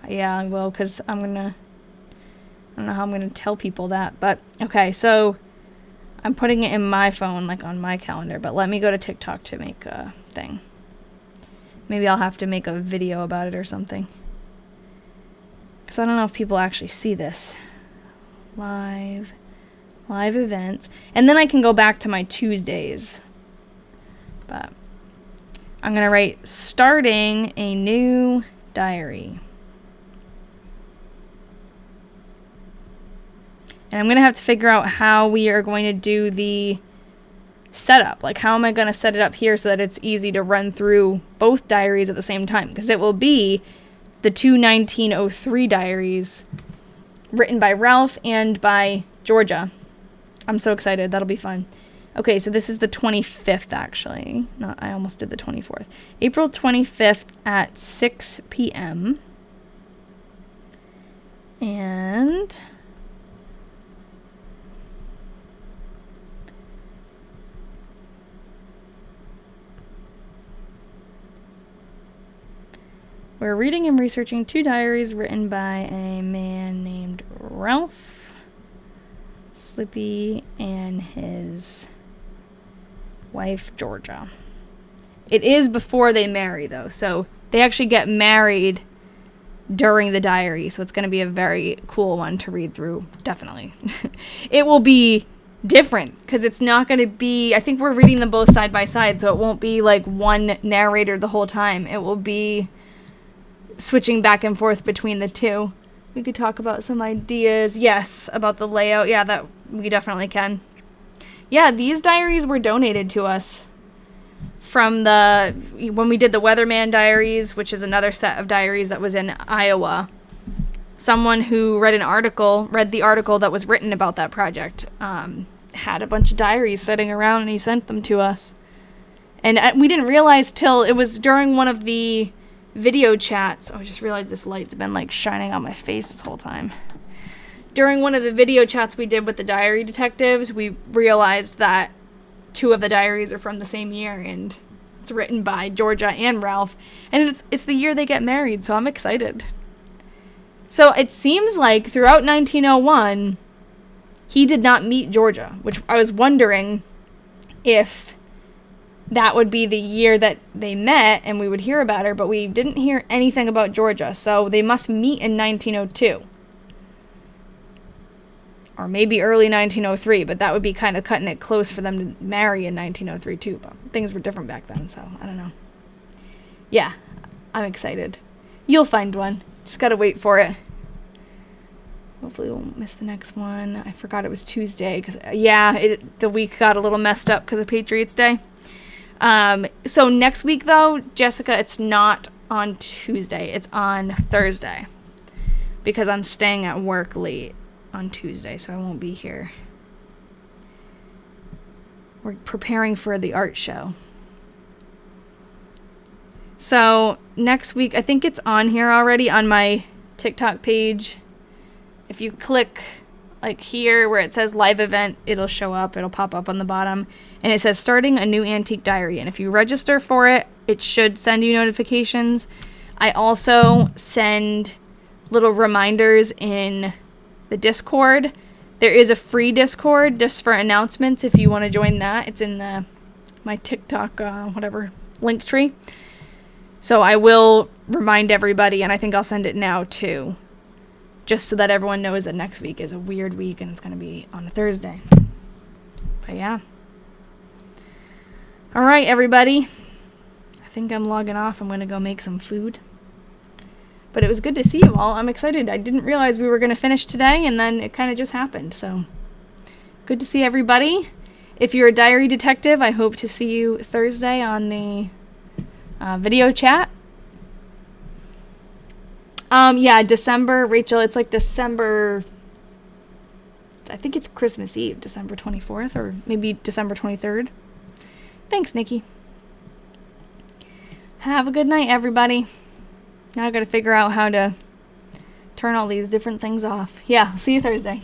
Yeah, I will, because I don't know how I'm going to tell people that. But, okay, so I'm putting it in my phone, like on my calendar. But let me go to TikTok to make a thing. Maybe I'll have to make a video about it or something. Because I don't know if people actually see this. Live events. And then I can go back to my Tuesdays. But I'm going to write starting a new diary. And I'm going to have to figure out how we are going to do the setup. Like, how am I going to set it up here so that it's easy to run through both diaries at the same time? Because it will be the two 1903 diaries written by Ralph and by Georgia. I'm so excited. That'll be fun. Okay, so this is the 25th, actually. I almost did the 24th. April 25th at 6 p.m. And... we're reading and researching two diaries written by a man named Ralph Slippy and his wife, Georgia. It is before they marry, though, so they actually get married during the diary, so it's going to be a very cool one to read through, definitely. It will be different, because it's not going to be... I think we're reading them both side by side, so it won't be like one narrator the whole time. It will be... switching back and forth between the two. We could talk about some ideas. Yes, about the layout. Yeah, that we definitely can. Yeah, these diaries were donated to us from when we did the Weatherman Diaries, which is another set of diaries that was in Iowa. Someone who read the article that was written about that project, had a bunch of diaries sitting around, and he sent them to us. And we didn't realize till it was during one of the video chats. Oh, I just realized this light's been like shining on my face this whole time. During one of the video chats we did with the diary detectives, we realized that two of the diaries are from the same year, and it's written by Georgia and Ralph, and it's the year they get married, so I'm excited. So it seems like throughout 1901, he did not meet Georgia, which I was wondering if that would be the year that they met and we would hear about her, but we didn't hear anything about Georgia, so they must meet in 1902. or maybe early 1903, but that would be kind of cutting it close for them to marry in 1903 too, but things were different back then, so I don't know. Yeah, I'm excited. You'll find one. Just gotta wait for it. Hopefully we won't miss the next one. I forgot it was Tuesday, because, the week got a little messed up because of Patriots Day. So next week, though, Jessica, it's not on Tuesday. It's on Thursday. Because I'm staying at work late on Tuesday, so I won't be here. We're preparing for the art show. So next week, I think it's on here already on my TikTok page. If you click like here where it says live event, it'll show up. It'll pop up on the bottom. And it says starting a new antique diary. And if you register for it, it should send you notifications. I also send little reminders in the Discord. There is a free Discord just for announcements if you want to join that. It's in my TikTok, link tree. So I will remind everybody, and I think I'll send it now too. Just so that everyone knows that next week is a weird week and it's going to be on a Thursday. But yeah. All right, everybody. I think I'm logging off. I'm going to go make some food. But it was good to see you all. I'm excited. I didn't realize we were going to finish today, and then it kind of just happened. So good to see everybody. If you're a diary detective, I hope to see you Thursday on the video chat. December, Rachel, it's like December, I think it's Christmas Eve, December 24th, or maybe December 23rd. Thanks, Nikki. Have a good night, everybody. Now I gotta figure out how to turn all these different things off. Yeah, see you Thursday.